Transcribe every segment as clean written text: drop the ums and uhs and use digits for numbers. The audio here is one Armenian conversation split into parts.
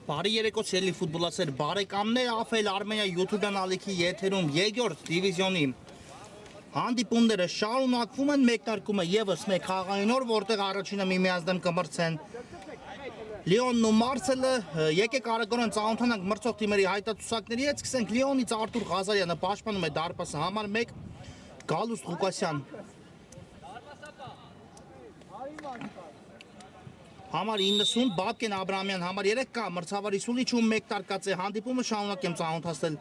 Բարի երեկո սիրելի ֆուտբոլասեր բարեկամներ, Աֆել Արմենիա YouTube-յան ալիքի եթերում երկրորդ դիվիզիոնի հանդիպումները շարունակվում են, մեկնարկում է եւս մեկ խաղային օր, որտեղ առաջինը միմյանց դեմ կմրցեն Լիոնն ու Մարսելը, եկեք արագորեն ծանոթանանք մրցող թիմերի հայտարարությունների հետ, սկսենք Լիոնից Արտուր Ղազարյանը պաշտպանում է դարպասը համար 1, Գալուստ Ղուկասյան Համար 90, Բաբկեն Աբրահամյան համար 3 կա, մրցավարի Սուլիչում 1 տարկած է հանդիպումը, շարունակ եմ ծանոթացնել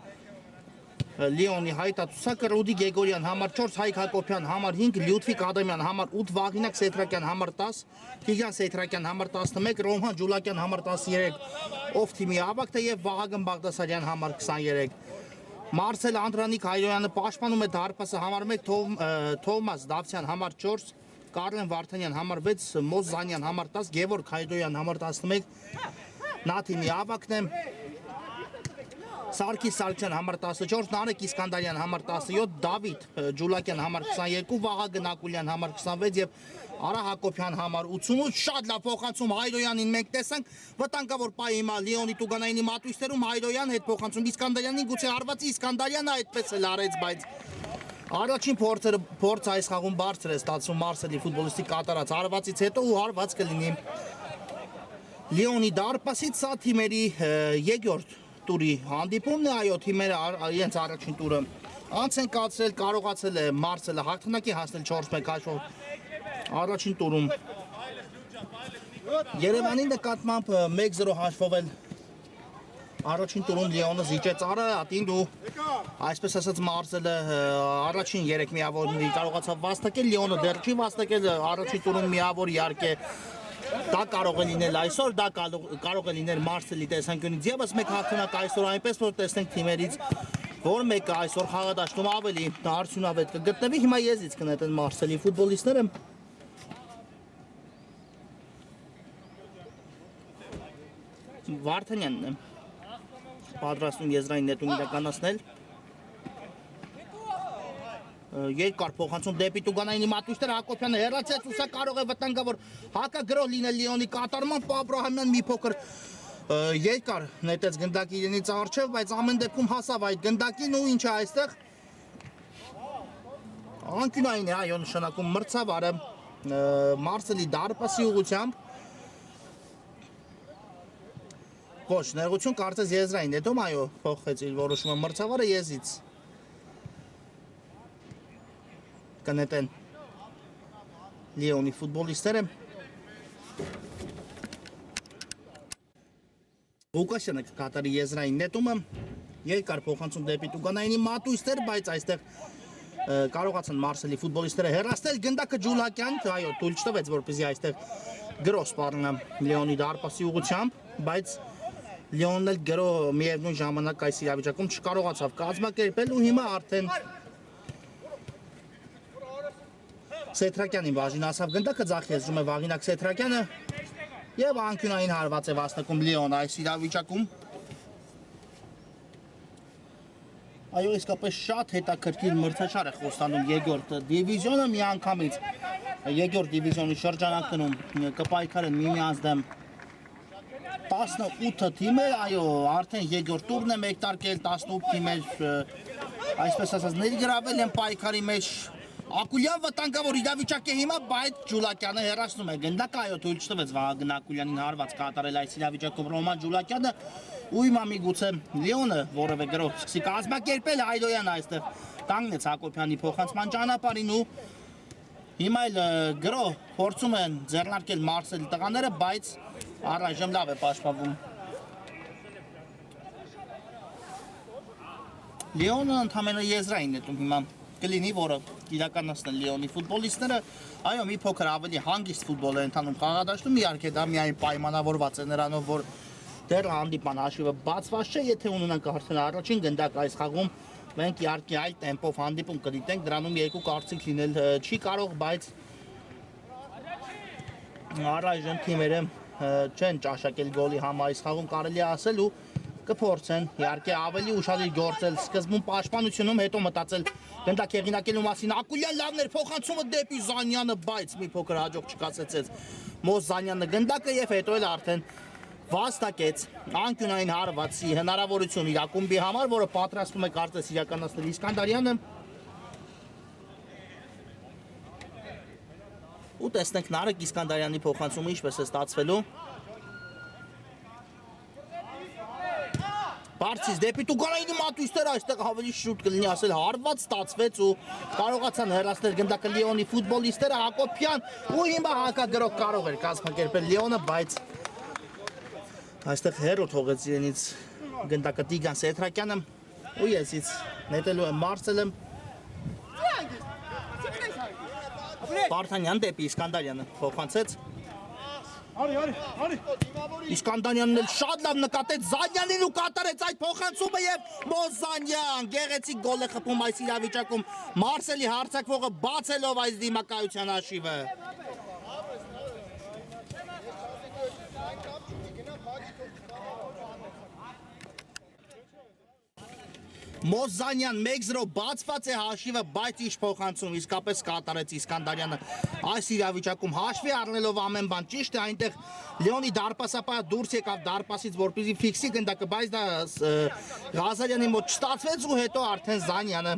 Լիոնի հայտարարությունը, Ռուդի Գեգորյան համար 4, Հայկ Հակոբյան համար 5, Լյուդվիգ Ադամյան համար 8, Վաղինակ Սեյթրակյան համար 10, Տիգրան Սեյթրակյան համար 11, Ռոհման Ջուլակյան համար 13, ով թիմի ավագն է եւ Վահագն Բաղդասարյան համար 23։ Մարսել Անդրանիկ Հայրոյանը պաշտպանում է դարպասը համար 1, Թովմաս Դավթյան համար 4, Կարլեն Վարդանյան համար 6, Մոզանյան համար 10, Գևորգ Հայդոյան համար 11, Նաթիմի ավագն է, Սարգիս Սարգսյան համար 14, Նարեկ Իսկանդարյան համար 17, Դավիթ Ջուլակյան համար 22, Վահագն Ակուլյան համար 26 եւ Արա Հակոբյան համար 88, շատ լավ փոխանցում Հայրոյանին մենք տեսանք, վտանգավոր պայ հիմա Լիոնի Տուգանայինի մատույցներում Հայրոյան հետ փոխանցում Իսկանդարյանին, գուցե հարվածի Իսկանդարյանը այդպես էլ արեց, բայց Առաջին փորձը այս խաղում բարձր է ստացվում Մարսելի ֆուտբոլիստի կատարած հարվածից հետո ու հարված կլինի Լիոնի դարպասից, սա թիմերի երկրորդ տուրի հանդիպումն է, այո, թիմերը իրենց առաջին տուրը անց են կացրել, կարողացել է Մարսելը հաղթանակի հասնել 4-1 հաշվով առաջին տուրում Երևանի նկատմամբ 1-0 հաշվով էլ Առաջին տուրում Լիոնը զիջեց Արը, ատինդ ու այսպես ասած Մարսելը առաջին 3 միավորների կարողացավ վաստակել, Լիոնը դեռ չի վաստակել, առաջին տուրում միավոր իհարկե դա կարող է լինել այսօր, դա կարող է լինել Մարսելի տեսանկյունից եւս մեկ հաղթանակ այսօր, այնպես որ տեսնենք թիմերից որ մեկը այսօր խաղադաշտում ավելի արդյունավետ կգտնվի, հիմա եզից կնետեն Մարսելի ֆուտբոլիստները Վարդանյանն է պատրաստում եզրային նետում իրականացնել երկար փոխանցում դեպի Տուգանայինի մատույցները Հակոբյանը հեռացեց ու սա կարող է վտանգավոր հակագրող լինել Լիոնի կատարմամբ Աբրահամյան մի փոքր երկար նետեց գնդակի իրենից առջև, բայց ամեն դեպքում հասավ այդ գնդակին ու ինչը այստեղ անկյունային է, այո, նշանակում մրցավարը Մարսելի դարպասի ուղղությամբ Ոչ, ներողություն կարծես եզրային հետում, այո, փոխեց իր որոշումը մրցավարը եզից կնետեն Լիոնի ֆուտբոլիստները Ղուկասյանը կկատարի եզրային նետումը երկար փոխանցում դեպի Տուգանայինի մատույցներ, բայց այստեղ կարողացան Մարսելի ֆուտբոլիստները հեռացնել գնդակը Ջուլակյան, այո, թույլ չտվեց, որպեսզի այստեղ գրոս սպառնա Լիոնի դարպասի ուղղությամբ, բայց Լիոնն էլ գրո միևնույն ժամանակ այս իրավիճակում չկարողացավ կազմակերպել ու հիմա արդեն Սեյթրակյանին բաժին ասավ գնդակը ձախ եզրում է Վաղինակ Սեյթրակյանը եւ անկյունային հարված է վաստակում Լիոնը այս իրավիճակում Այո, իսկապես շատ հետաքրքիր մրցաշար է խոստանում երկրորդ դիվիզիոնը միանգամից երկրորդ դիվիզիոնի շրջանակներում կպայքարեն միմյանց դեմ 18 թիմեր, այո, արդեն երկրորդ տուրն է մեկնարկել 18 թիմեր, այսպես ասած, ներգրավել են պայքարի մեջ Ակուլյան վտանգավոր իրավիճակ է հիմա, բայց Ջուլակյանը հեռացնում է գնդակը, այո, թույլ չտվեց Վահագն Ակուլյանին հարված կատարել այս իրավիճակում Ռոման Ջուլակյանը ու հիմա միգուցե Լիոնը որևէ գրող սկսի կազմակերպել Հայրոյանը այստեղ կանգնեց Հակոբյանի փոխանցման ճանապարհին ու հիմա էլ գրող փորձում են ձեռնարկել Մարսելի տղաները, բայց առայժմ լավ է պաշտպանվում Լիոնը ընդհանրապես եզրային նետում հիմա կլինի, որը իրականացնեն Լիոնի ֆուտբոլիստները, այո, մի փոքր ավելի հանգիստ ֆուտբոլ է ընթանում խաղադաշտում, իհարկե դա միայն պայմանավորված է նրանով, որ դեռ հանդիպան հաշիվը բացված չէ, եթե ունենանք արդեն առաջին գնդակ այս խաղում, մենք իհարկե այլ տեմպով հանդիպում կդիտենք, դրանում երկու կարծիք լինել չի կարող, բայց առայժմ թիմերը չեն ճաշակել գոլի համար այս խաղում կարելի է ասել ու կփորձեն իհարկե ավելի ուշադիր գործել սկզբում պաշտպանությունում, հետո մտածել գնդակ հեղինակելու մասին Ակուլյան լավն էր փոխանցումը դեպի Զանյանը, բայց մի փոքր հաջող չկացեցեց Մոզանյանը գնդակը եւ հետո էլ արդեն վաստակեց անկյունային հարվածի հնարավորություն իր ակումբի համար, որը պատրաստում է կարծես իրականացնել Իսկանդարյանը։ Ու տեսնենք Նարեկ Իսկանդարյանի փոխանցումը ինչպես է ստացվելու։ Բարձից դեպի Տուգանայինի մատույցները այստեղ ավելի շուտ կլինի ասել հարված ստացվեց ու կարողացան հեռացնել գնդակը Լիոնի ֆուտբոլիստները Հակոբյան ու հիմա հակագրող կարող էր կազմակերպել Լիոնը, բայց այստեղ հերո թողեց իրենից գնդակը Տիգրան Սեթրակյանը ու եսից նետելու է Մարսելը Վարդանյան դեպի Իսկանդարյանը փոխանցեց Իսկանդարյանն էլ շատ լավ նկատեց Զանյանին ու կատարեց այդ փոխանցումը եւ Մոզանյան գեղեցիկ գոլ է խփում այս իրավիճակում Մարսելի հարձակվողը բացելով այս դիմակայության հաշիվը Մոզանյան 1-0 բացված է հաշիվը, բայց ինչ փոխանցում իսկապես կատարեց Իսկանդարյանը այս իրավիճակում հաշվի առնելով ամեն բան ճիշտ է այնտեղ Լեոնի դարպասապահը դուրս եկավ դարպասից որպեսզի ֆիքսի գնդակը, բայց դա Ղազարյանի մոտ չստացվեց ու հետո արդեն Զանյանը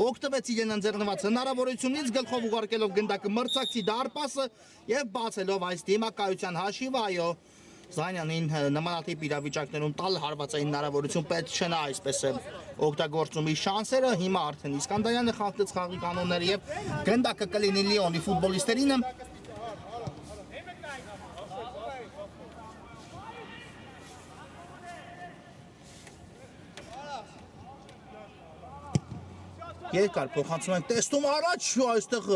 օգտվեց իրեն ընձեռնված հնարավորությունից գլխով ուղարկելով գնդակը մրցակցի դարպասը եւ բացելով այս դիմակայության հաշիվը, այո Զանյանին նմանատիպ իրավիճակներում տալ հարվածային հնարավորություն պետք չնա այսպես է օգտագործում իր շանսերը հիմա արդեն Իսկանդարյանը խախտեց խաղի կանոնները եւ գնդակը կլինի Լիոնի ֆուտբոլիստերին երկար փոխանցում են տեսնում առաջ այստեղ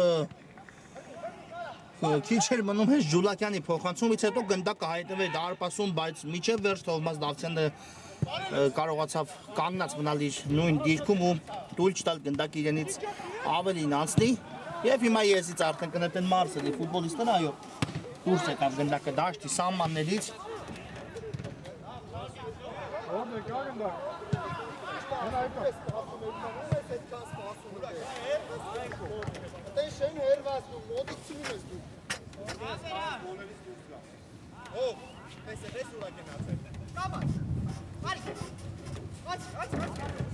քիչ էր մնում հենց Ջուլակյանի փոխանցումից հետո գնդակը հայտնվեց դարպասում, բայց միջև վերջ Թովմաս Դավթյանը կարողացավ կանգնած մնալ իր նույն դիրքում ու թույլ չտալ գնդակը իրենից ավելին անցնի եւ հիմա եսից արդեն կնետեն Մարսելի ֆուտբոլիստները, այո, դուրս եկավ գնդակը դաշտի սահմաններից Շեն հերվասում, մոտիքցում ես դու։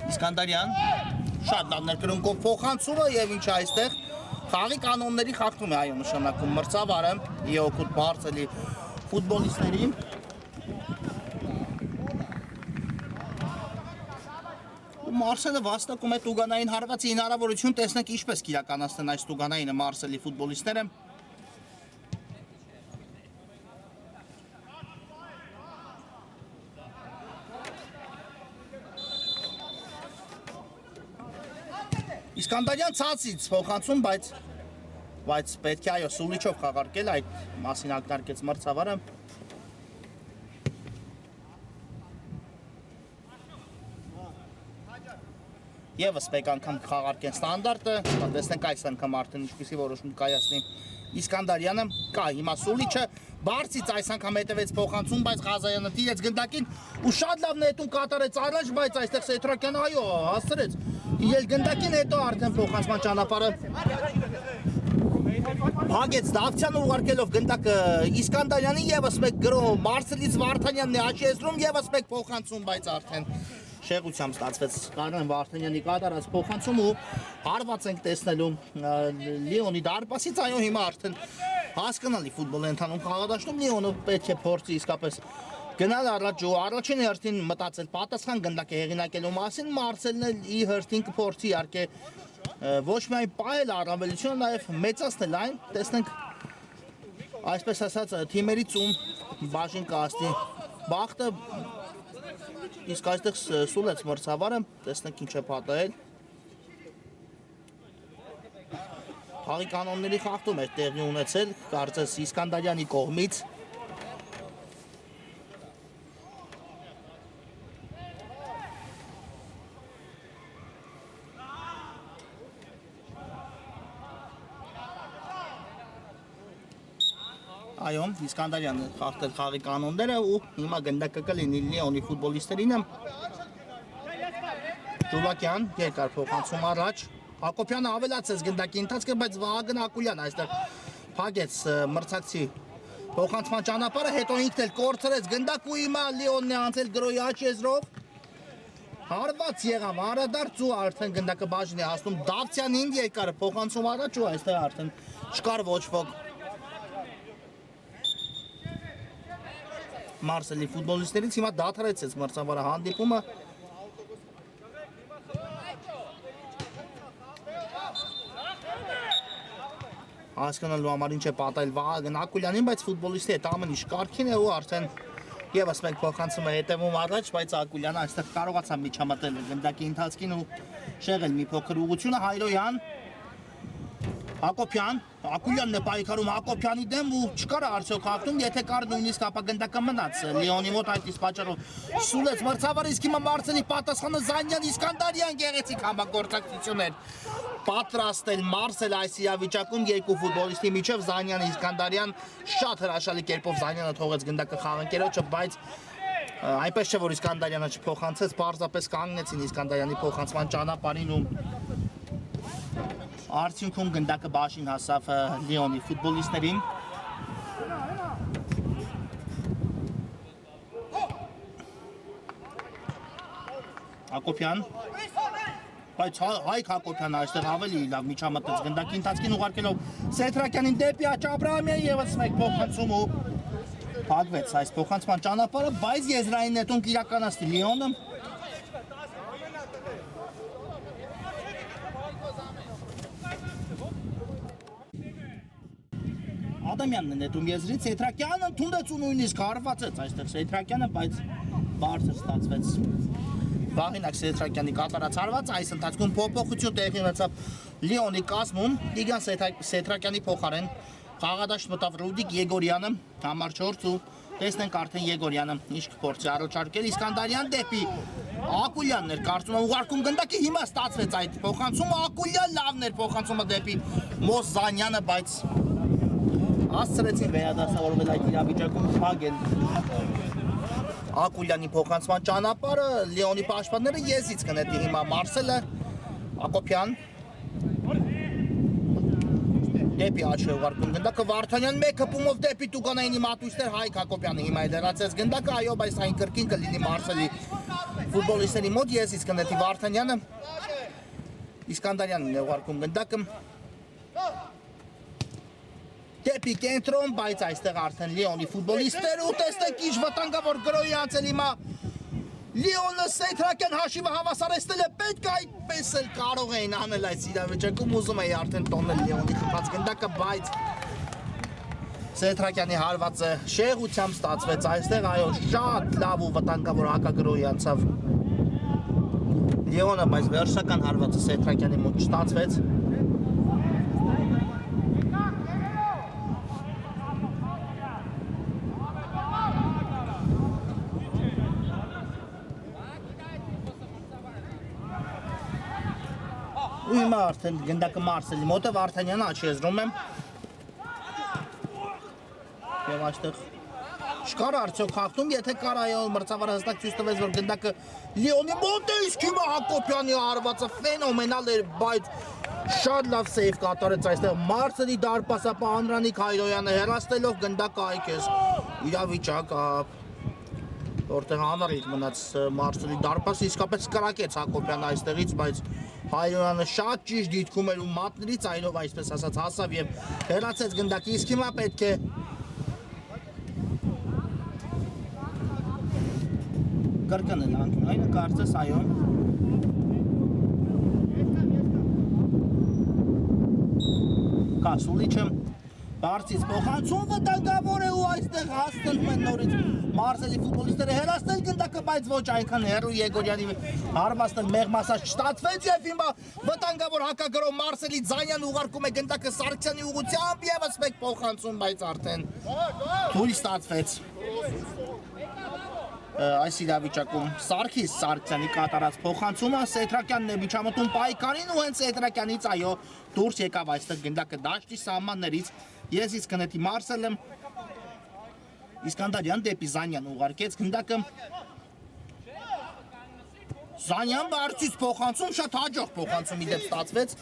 Իսկանդարյան շատ լավ ներկրունքով փոխանցումը եւ ինչ այստեղ խաղի կանոնների խախտում է այո նշանակում մրցավարը իօգուտ Մարսելի ֆուտբոլիստերին Մարսելը վաստակում է Տուգանային հարվածի հնարավորություն տեսնենք ինչպես կիրականացնեն այս Տուգանայինը Մարսելի ֆուտբոլիստները Իսկանդարյան ցածից փոխանցում, բայց պետք է այո Սուլիչով խաղարկել այդ մասին ակնարկեց մրցավարը Եվս մեկ անգամ խաղարկեն ստանդարտը, տեսնենք այս անգամ արդեն ինչպիսի որոշում կայացնի Իսկանդարյանը, կա հիմա Սուլիչը, բարձից այս անգամ հետևեց փոխանցում, բայց Ղազարյանը տիրեց գնդակին ու շատ լավ նետում կատարեց առաջ, բայց այստեղ Սեթրակյանը այո հասցրեց իրել գնդակին, հետո արդեն փոխանցման ճանապարհը Հագեց Դավթյանը ուղարկելով գնդակը Իսկանդարյանին եւս մեկ գրոհ Մարսելից Վարդանյանն է աչեցնում եւս մեկ փոխանցում, բայց արդեն շեղությամբ ստացվեց Կարեն Վարդանյանի կատարած փոխանցում ու հարված ենք տեսնելու Լիոնի դարպասից, այո հիմա արդեն հասկանալի ֆուտբոլ է ընթանում խաղադաշտում, Լիոնը պետք է փորձի իսկապես գնալ առաջ ու առաջին հերթին մտածել պատասխան գնդակը հեղինակելու մասին, Մարսելն էլ ի հերթին կփորձի իհարկե ոչ միայն պահել առավելությունը, նաև մեծացնել այն, տեսնենք այսպես ասած թիմերի ծում բաժին կհասնի բախտը Իսկ այստեղ սուլեց մրցավարը, տեսնենք ինչ է պատահել Խաղի կանոնների խախտում է տեղի ունեցել, կարծես Իսկանդարյանի կողմից Այո, Իսկանդարյանը խախտել խաղի կանոնները ու հիմա գնդակը կլինի Լիոնի ֆուտբոլիստերին Ջուլակյան, երկար փոխանցում առաջ Հակոբյանը ավելացեց գնդակի ընթացքը, բայց Վահագն Ակուլյան այստեղ փակեց մրցակցի Փոխանցման ճանապարհը հետո ինքն էլ կորցրեց գնդակ ու հիմա Լիոնն է անցել գրոյի աջ եզրով։ Հարված եղավ Արադարձ ու արդեն գնդակը բաժին է հասնում Դավթյանին երկարը փոխանցում առաջ ու այստեղ արդեն չկար ոչ ոք։ Մարսելի ֆուտբոլիստներից հիմա դադարեցեց մրցավարը հանդիպումը։ Հասկանալու համար ինչ է պատահել Վահագն Ակուլյանին, բայց ֆուտբոլիստի հետ ամեն ինչ կարգին է ու արդեն եւս մեկ փոխանցումը հետևում առաջ, բայց Ակուլյանը այստեղ կարողացավ միջամտել գնդակի ընթացքին ու շեղել մի փոքր ուղղությունը Հայրոյան Հակոբյան, Ակուլյանն է պայքարում Հակոբյանի դեմ ու չկար արդյոք հաղթում, եթե կար նույնիսկ ապագնդակը մնաց Լիոնի մոտ այդ իսկ պատճառով սուլեց մրցավարը, իսկ հիմա Մարսելի պատասխանը Զանյան Իսկանդարյան գեղեցիկ համագործակցություն էր պատրաստել Մարսել այս իրավիճակում երկու ֆուտբոլիստի միջև Զանյան Իսկանդարյան շատ հրաշալի կերպով Զանյանը թողեց գնդակը խաղընկերոջը, բայց այնպես չէ որ Իսկանդարյանը չփոխանցեց, պարզապես կանգնեցին Իսկանդարյանի փոխանցման ճանապարհին ու արդյունքում գնդակը բաշին հասավ Լիոնի ֆուտբոլիստներին։ Հակոբյան, բայց Հայկ Հակոբյանը այստեղ ավելի լավ միջամտեց գնդակի ընթացքին ուղարկելով Սեթրակյանին դեպի Աճ Աբրահամյան ևս մեկ փոխանցում ու փակվեց այս փոխանցման ճանապարհը, բայց եզրային նետում կիրականացնի Լիոնը։ Ադամյանն է նետում եզրից, Սեթրակյանը ընդունդեց ու նույնիսկ հարվածեց այստեղ Սեթրակյանը, բայց բարձր ստացվեց Վաղինակ Սեթրակյանի կատարած հարված, այս ընթացքում փոփոխություն տեղի ունեցավ Լիոնի կազմում, Տիգրան Սեթրակյանի փոխարեն խաղադաշտ մտավ Ռուդիկ Եգորյանը, համար 4 ու տեսնենք արդեն Եգորյանը ինչ կփորձի առաջարկել, Իսկանդարյան դեպի Ակուլյանն էր կարծում եմ ուղարկում գնդակի, հիմա ստացվեց այդ փոխանցումը, Ակուլյան լավն էր փոխանցումը դեպի Մոս Զանյանը, բայց հասցրեցին վերադասավորվել այդ իրավիճակում փագեն Ակուլյանի փոխանցման ճանապարհը, Լիոնի պաշտպանները եզից կնետի հիմա Մարսելը, Հակոբյան դեպի աչը ուղարկում գնդակը Վարդանյան մեկ հպումով դեպի Տուգանայինի մատույցներ Հայկ Հակոբյանը հիմա է դեռացած գնդակը, այո, բայց այն կրկին կլինի Մարսելի ֆուտբոլիստների մոտ, եզից կնետի Վարդանյանը, Իսկանդարյանն է ուղարկում գնդակը դեպի կենտրոն, բայց այստեղ արդեն Լիոնի ֆուտբոլիստները ու տեսնեք ինչ վտանգավոր գրոյի անցել հիմա Լիոնը Սեթրակյան հաշիվը հավասարեցնել է, պետք է այդպես էլ կարող էին անել այս իրավիճակում, ուզում էի արդեն տոնել Լիոնի խփած գնդակը, բայց Սեթրակյանի հարվածը շեղությամբ ստացվեց այստեղ, այո, շատ լավ ու վտանգավոր հակագրոյի անցավ Լիոնը, բայց վերջնական հարվածը Սեթրակյանի մոտ չստացվեց ու հիմա արդեն գնդակը Մարսելի մոտ է, Վարդանյանը աչի եզրում է և այստեղ չկար արդյոք հաղթում, եթե կար այո մրցավարը հստակ ցույց տվեց, որ գնդակը Լիոնի մոտ է, իսկ հիմա Հակոբյանի հարվածը ֆենոմենալ էր, բայց շատ լավ սեյվ կատարեց այստեղ Մարսելի դարպասապահ Անդրանիկ Հայրոյանը հեռացնելով գնդակը այքես իրավիճակ որտեղ անառիկ մնաց Մարսելի դարպասը, իսկապես կրակեց Հակոբյանը այստեղից, բայց Հայրոյանը շատ ճիշտ դիտքում էր ու մատների ծայրով այսպես ասած հասավ և հեռացեց գնդակի, իսկ հիմա պետք է կրկնել անկյունայինը, կարծես այո Կասուլիչը բարձից փոխանցում վտանգավոր է ու այստեղ հասնում են նորից Մարսելի ֆուտբոլիստները հեռացնել գնդակը, բայց ոչ այնքան հեռու Եգորյանի հարվածն մեղմասած չստացվեց և հիմա վտանգավոր հակագրով Մարսելի Զանյան ուղարկում է գնդակը Սարգսյանի ուղղությամբ ևս մեկ փոխանցում, բայց արդեն թույլ ստացվեց այս իրավիճակում Սարգիս Սարգսյանի կատարած փոխանցումը Սեթրակյանն է միջամտում պայքարին ու հենց Սեթրակյանից այո դուրս եկավ այստեղ գնդակը դաշտի սահմաններից եզից կնետի Մարսելը Իսկանդարյան դեպի Զանյան ուղարկեց գնդակը Զանյան բարձից փոխանցում շատ հաջող փոխանցումի դեպ ստացվեց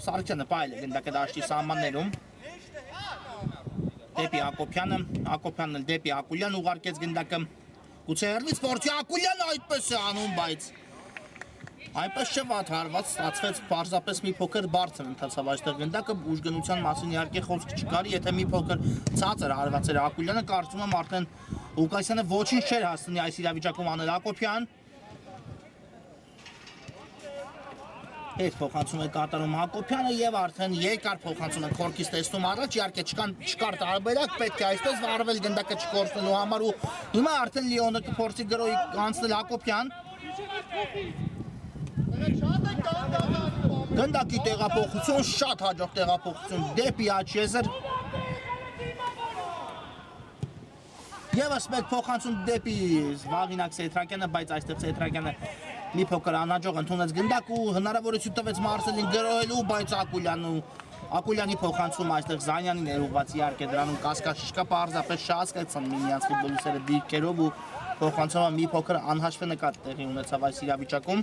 Սարգսյանը պայել է գնդակը դաշտի սահմաններում Դեպի Հակոբյանը, Հակոբյանն էլ դեպի Ակուլյան ուղարկեց գնդակը։ Գուցե հեռվից փորձի Ակուլյանը այդպես է անում, բայց այնպես չէ վատ հարված ստացվեց պարզապես մի փոքր բարձր ընթացավ այստեղ գնդակը ուժգնության մասին իհարկե խոսք չկար, եթե մի փոքր ցածր հարված էր Ակուլյանը կարծում եմ արդեն Ղուկասյանը ոչինչ չէր հասցնի այս իրավիճակում անել Հակոբյան։ Հետ փոխանցում է կատարում Հակոբյանը եւ արդեն երկար փոխանցում է քորքից տեսնում առաջ իհարկե չկար տարբերակ պետք է այսպես վարվել գնդակը չկորցնելու համար ու հիմա արդեն Լիոնը կփորձի գրոյի անցնել Հակոբյան Գնդակի տեղափոխություն շատ հաջող տեղափոխություն դեպի Աչեզեր Եվս մեկ փոխանցում դեպի Վաղինակ Սեյթրակյանը, բայց այստեղ Սեյթրակյանը մի փոքր անհաջող ընդունեց գնդակ ու հնարավորություն տվեց Մարսելին գրոհելու, բայց Ակուլյանի փոխանցումը այստեղ Զանյանին էր ուղղված իհարկե դրանում կասկած չկա, պարզապես չհասկացան միմյանց ֆուտբոլիստները դիրքերով ու փոխանցումը մի փոքր անհաշվի նկատ տեղի ունեցավ այս իրավիճակում։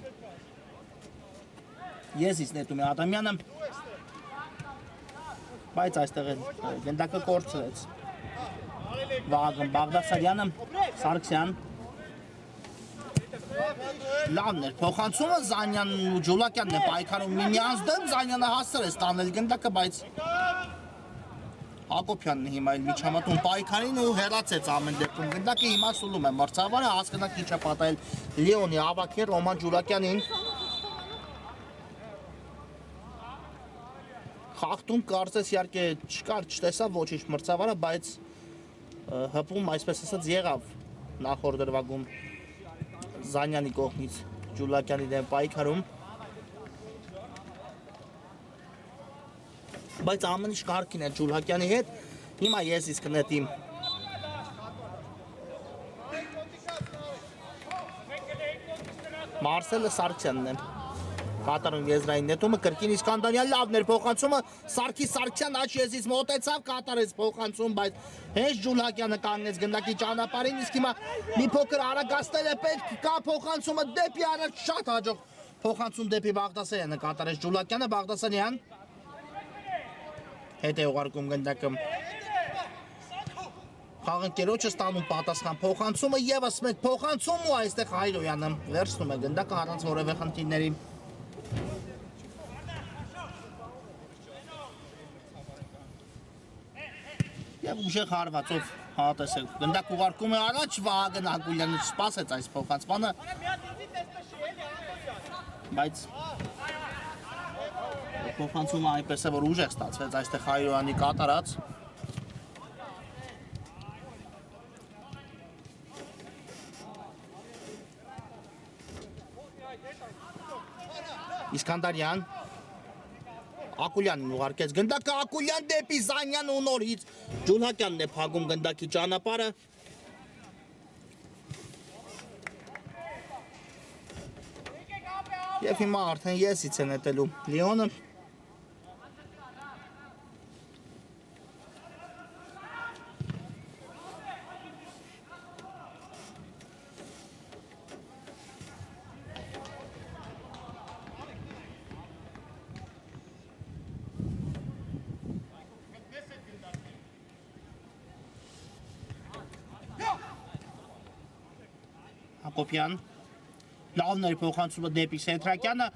Ես նետում եմ Ադամյանը, բայց այստեղ գնդակը կորցրեց։ Վաղագն Բաղդասարյանը, Սարգսյան Լավն էր, փոխանցումը Զանյանն ու Ջուլակյանն է պայքարում միմյանց դեմ, Զանյանը հասցրել է ստանել գնդակը, բայց Հակոբյանն հիմա էլ միջամտում պայքարին ու հեռացեց ամեն դեպքում գնդակը հիմա սուլում է մրցավարը, հասկանանք ինչ է պատահել Լիոնի ավագին Ռոման Ջուլակյանին Խախտում կարծես իհարկե չկար, չտեսավ ոչինչ մրցավարը, բայց հպում այսպես ասած եղավ նախորդ դրվագում Զանյանի կողմից Ջուլակյանի դեմ պայքարում բայց ամեն ինչ կարգին է Ջուլակյանի հետ հիմա ես իսկ նետիմ Մարսելը Սարգսյանն է Կատարում եզրային նետումը, կրկին Իսկանդարյան լավն էր փոխանցումը, Սարգիս Սարգսյան աջ եզից մոտեցավ, կատարեց փոխանցում, բայց հենց Ջուլակյանը կանգնեց գնդակի ճանապարհին, իսկ հիմա մի փոքր արագացնել է պետք, կա փոխանցումը դեպի առաջ, շատ հաջող փոխանցում դեպի Բաղդասարյանը կատարեց Ջուլակյանը, Բաղդասարյան հետ է ուղարկում գնդակը Խաղընկերոջը ստանում պատասխան փոխանցումը, ևս մեկ փոխանցում ու այստեղ Հայրոյանը վերցնում է գնդակը առանց որևէ խնդիրների Եվ ուժեղ հարվածով հատեսեք, գնդակ ուղարկում է առաջ Վահագն Ակուլյանը չսպասեց այս փոխանցմանը, բայց փոխանցումը այնպես է, որ ուժեղ ստացվեց այստեղ Հայրոյանի կատարած Իսկանդարյան Ակուլյանն ուղարկեց գնդակը, Ակուլյան դեպի Զանյան ու նորից Ջուլակյանն է փակում գնդակի ճանապարհը Եվ հիմա արդեն եսից է նետելու Լիոնը Հակոբյան լավն էր փոխանցումը դեպի Սեյթրակյանը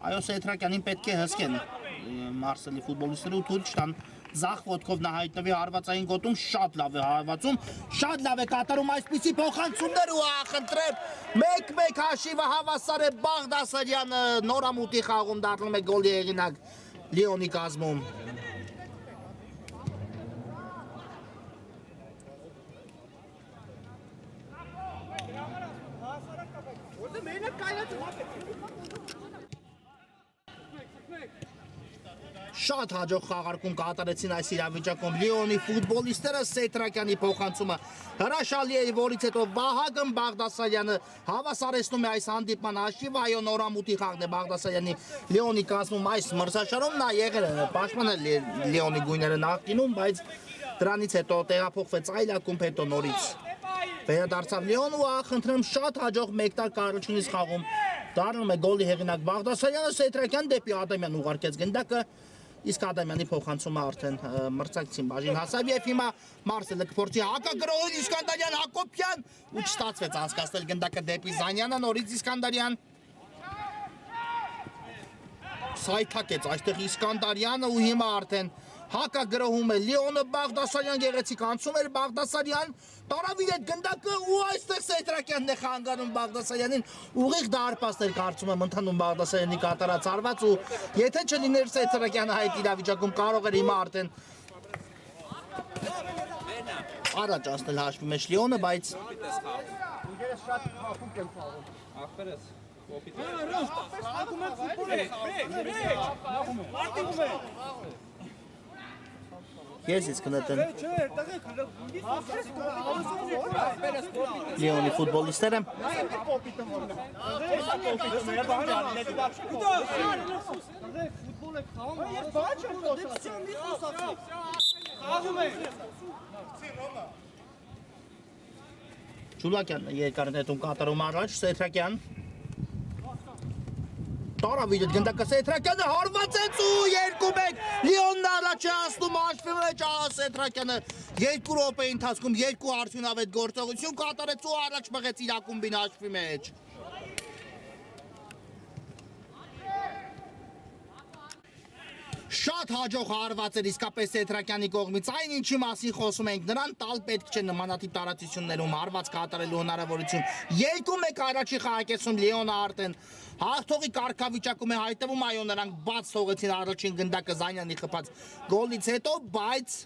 այո Սեյթրակյանին պետք է հսկեն Մարսելի ֆուտբոլիստները ու թույլ չտան Ձախ ոտքով նա հայտնվի հարվածային գոտում շատ լավ է հարվածում շատ լավ է կատարում այսպիսի փոխանցումներ ու խնդրեմ 1-1 հաշիվը հավասար է Բաղդասարյանը նորամուտի խաղում դառնում է գոլի հեղինակ Լիոնի կազմում Շատ հաջող խաղարկում կատարեցին այս իրավիճակում Լիոնի ֆուտբոլիստները Սեյթրակյանի փոխանցումը հրաշալի է որից հետո Վահագն Բաղդասարյանը հավասարեցնում է այս հանդիպման հաշիվը այո նորամուտի խաղն է Բաղդասարյանի Լիոնի կազմում այս մրցաշարում նա եղել է պաշտպանել Լիոնի գույները նախկինում բայց դրանից հետո տեղափոխվեց այլ ակումբ հետո նորից վերադարձավ Լիոն ու խնդրեմ շատ հաջող մեկտար կառուցությունից խաղում դառնում է գոլի հեղինակ Բաղդասարյանը Սեյթրակյան դեպի Ադամյան ուղարկեց գնդակը Իսկ Ադամյանի փոխանցումը արդեն մրցակցին բաժին հասավ եւ հիմա Մարսելը կփորձի հակագրոհել Իսկանդարյան Հակոբյան ու չստացվեց անցկացնել գնդակը դեպի Զանյանը նորից Իսկանդարյան Սայթակեց այստեղ Իսկանդարյանը ու հիմա արդեն հակագրոհում է Լեոնը Բաղդասարյան գեղեցիկ անցում էր Բաղդասարյան տարավիր այդ գնդակը ու այստեղ Սեյտրակյանն է խանգարում Բաղդասարյանին ուղիղ դարպասներ կարծում եմ ընդհանում Բաղդասարյանի կատարած արված ու եթե չլիներ Սեյտրակյանը այդ իրավիճակում կարող էր հիմա արդեն առաջ ասնել հաշվի մեջ Լեոնը բայց Ինքերս շատ հապուկ եմ խաղում։ Ախպերս կոպիտ Եզից կնետեն Լեոնի ֆուտբոլիստերը Ջուլակյանն երկար նետում կատարում առաջ Սեյթրակյան Տարավիդը գնդակը Սեյթրակյանը հարվածեց ու 2-1 Լիոնն առաջ է հասնում հաշվի մեջ Սեյթրակյանը 2 րոպեի ընթացքում 2 արդյունավետ գործողություն կատարեց ու առաջ մղեց իր ակումբին հաշվի մեջ Շատ հաջող հարված էր իսկապես Սեյթրակյանի կողմից, այն ինչի մասին խոսում ենք, նրան տալ պետք չէ նմանատիպ տարածություններում հարված կատարելու հնարավորություն։ 2-1 առաջի խաղակեսում Լեոնը արդեն հաղթողի կարգավիճակում է հայտնվում, այո նրանք բաց թողեցին առաջին գնդակը Զանյանի խփած գոլից հետո, բայց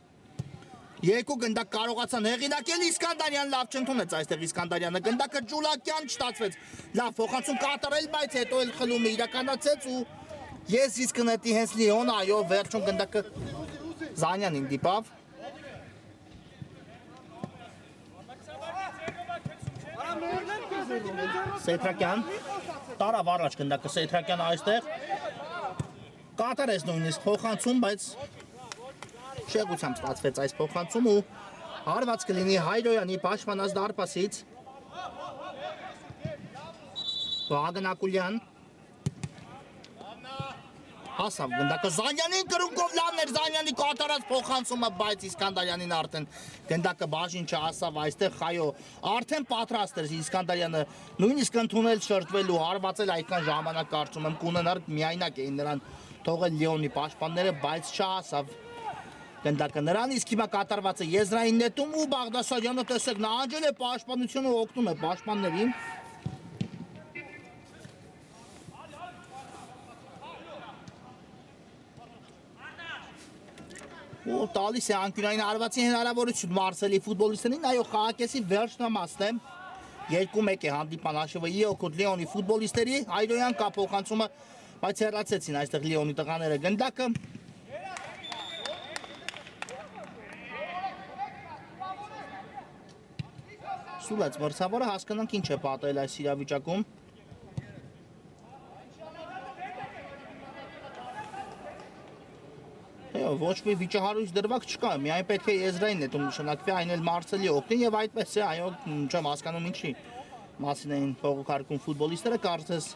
երկու գնդակ կարողացան հեղինակել Իսկանդարյան լավ չընդունեց այստեղ Իսկանդարյանը գնդակը Ջուլակյան չստացվեց լավ փոխանցում կատարել, բայց հետո էլ խլումը իրականացեց ու Ես իսկ կնետի հենց Լիոնը, այո, վերջում գնդակը Զանյանին դիպավ Սեյթրակյան տարավ առաջ գնդակը Սեյթրակյանը այստեղ կատարեց նույնիսկ փոխանցում, բայց շեղությամբ ստացվեց այս փոխանցում ու հարված կլինի Հայրոյանի պաշտպանած դարպասից Վահագն Ակուլյան Հասավ գնդակը Զանյանին կրունկով լավն էր Զանյանի կատարած փոխանցումը, բայց Իսկանդարյանին արդեն գնդակը բաժին չհասավ այստեղ, այո, արդեն պատրաստ էր Իսկանդարյանը նույնիսկ ընդունել շրջվելու, հարվածել այդքան ժամանակ կարծում եմ կունենար միայնակ էին նրան թողել Լեոնի պաշտպանները, բայց չհասավ գնդակը նրան, իսկ հիմա կատարված է եզրային նետում ու Բաղդասարյանը տեսեք նահանջել է պաշտպանությունը օգնում է պաշտպաններին ու տալիս է անկյունային հարվածի հնարավորություն Մարսելի ֆուտբոլիստերին, այո խաղակեսի վերջնամասն է 2-1 է հանդիպան հաշվի օգուտ Լեոնի ֆուտբոլիստերի, Հայրոյան կա փոխանցումը, բայց հեռացեցին այստեղ Լեոնի տղաները գնդակը Սուլեց մրցավորը հասկանանք ինչ է պատել այս իրավիճակում Ոչ մի վիճահարույց դրվակ չկա, միայն պետք է եզրային նետում նշանակվի, այն էլ Մարսելի օգնին եւ այդպես է, այո, չեմ հասկանում ինչի մասին էին փողոքարկում ֆուտբոլիստները, կարծես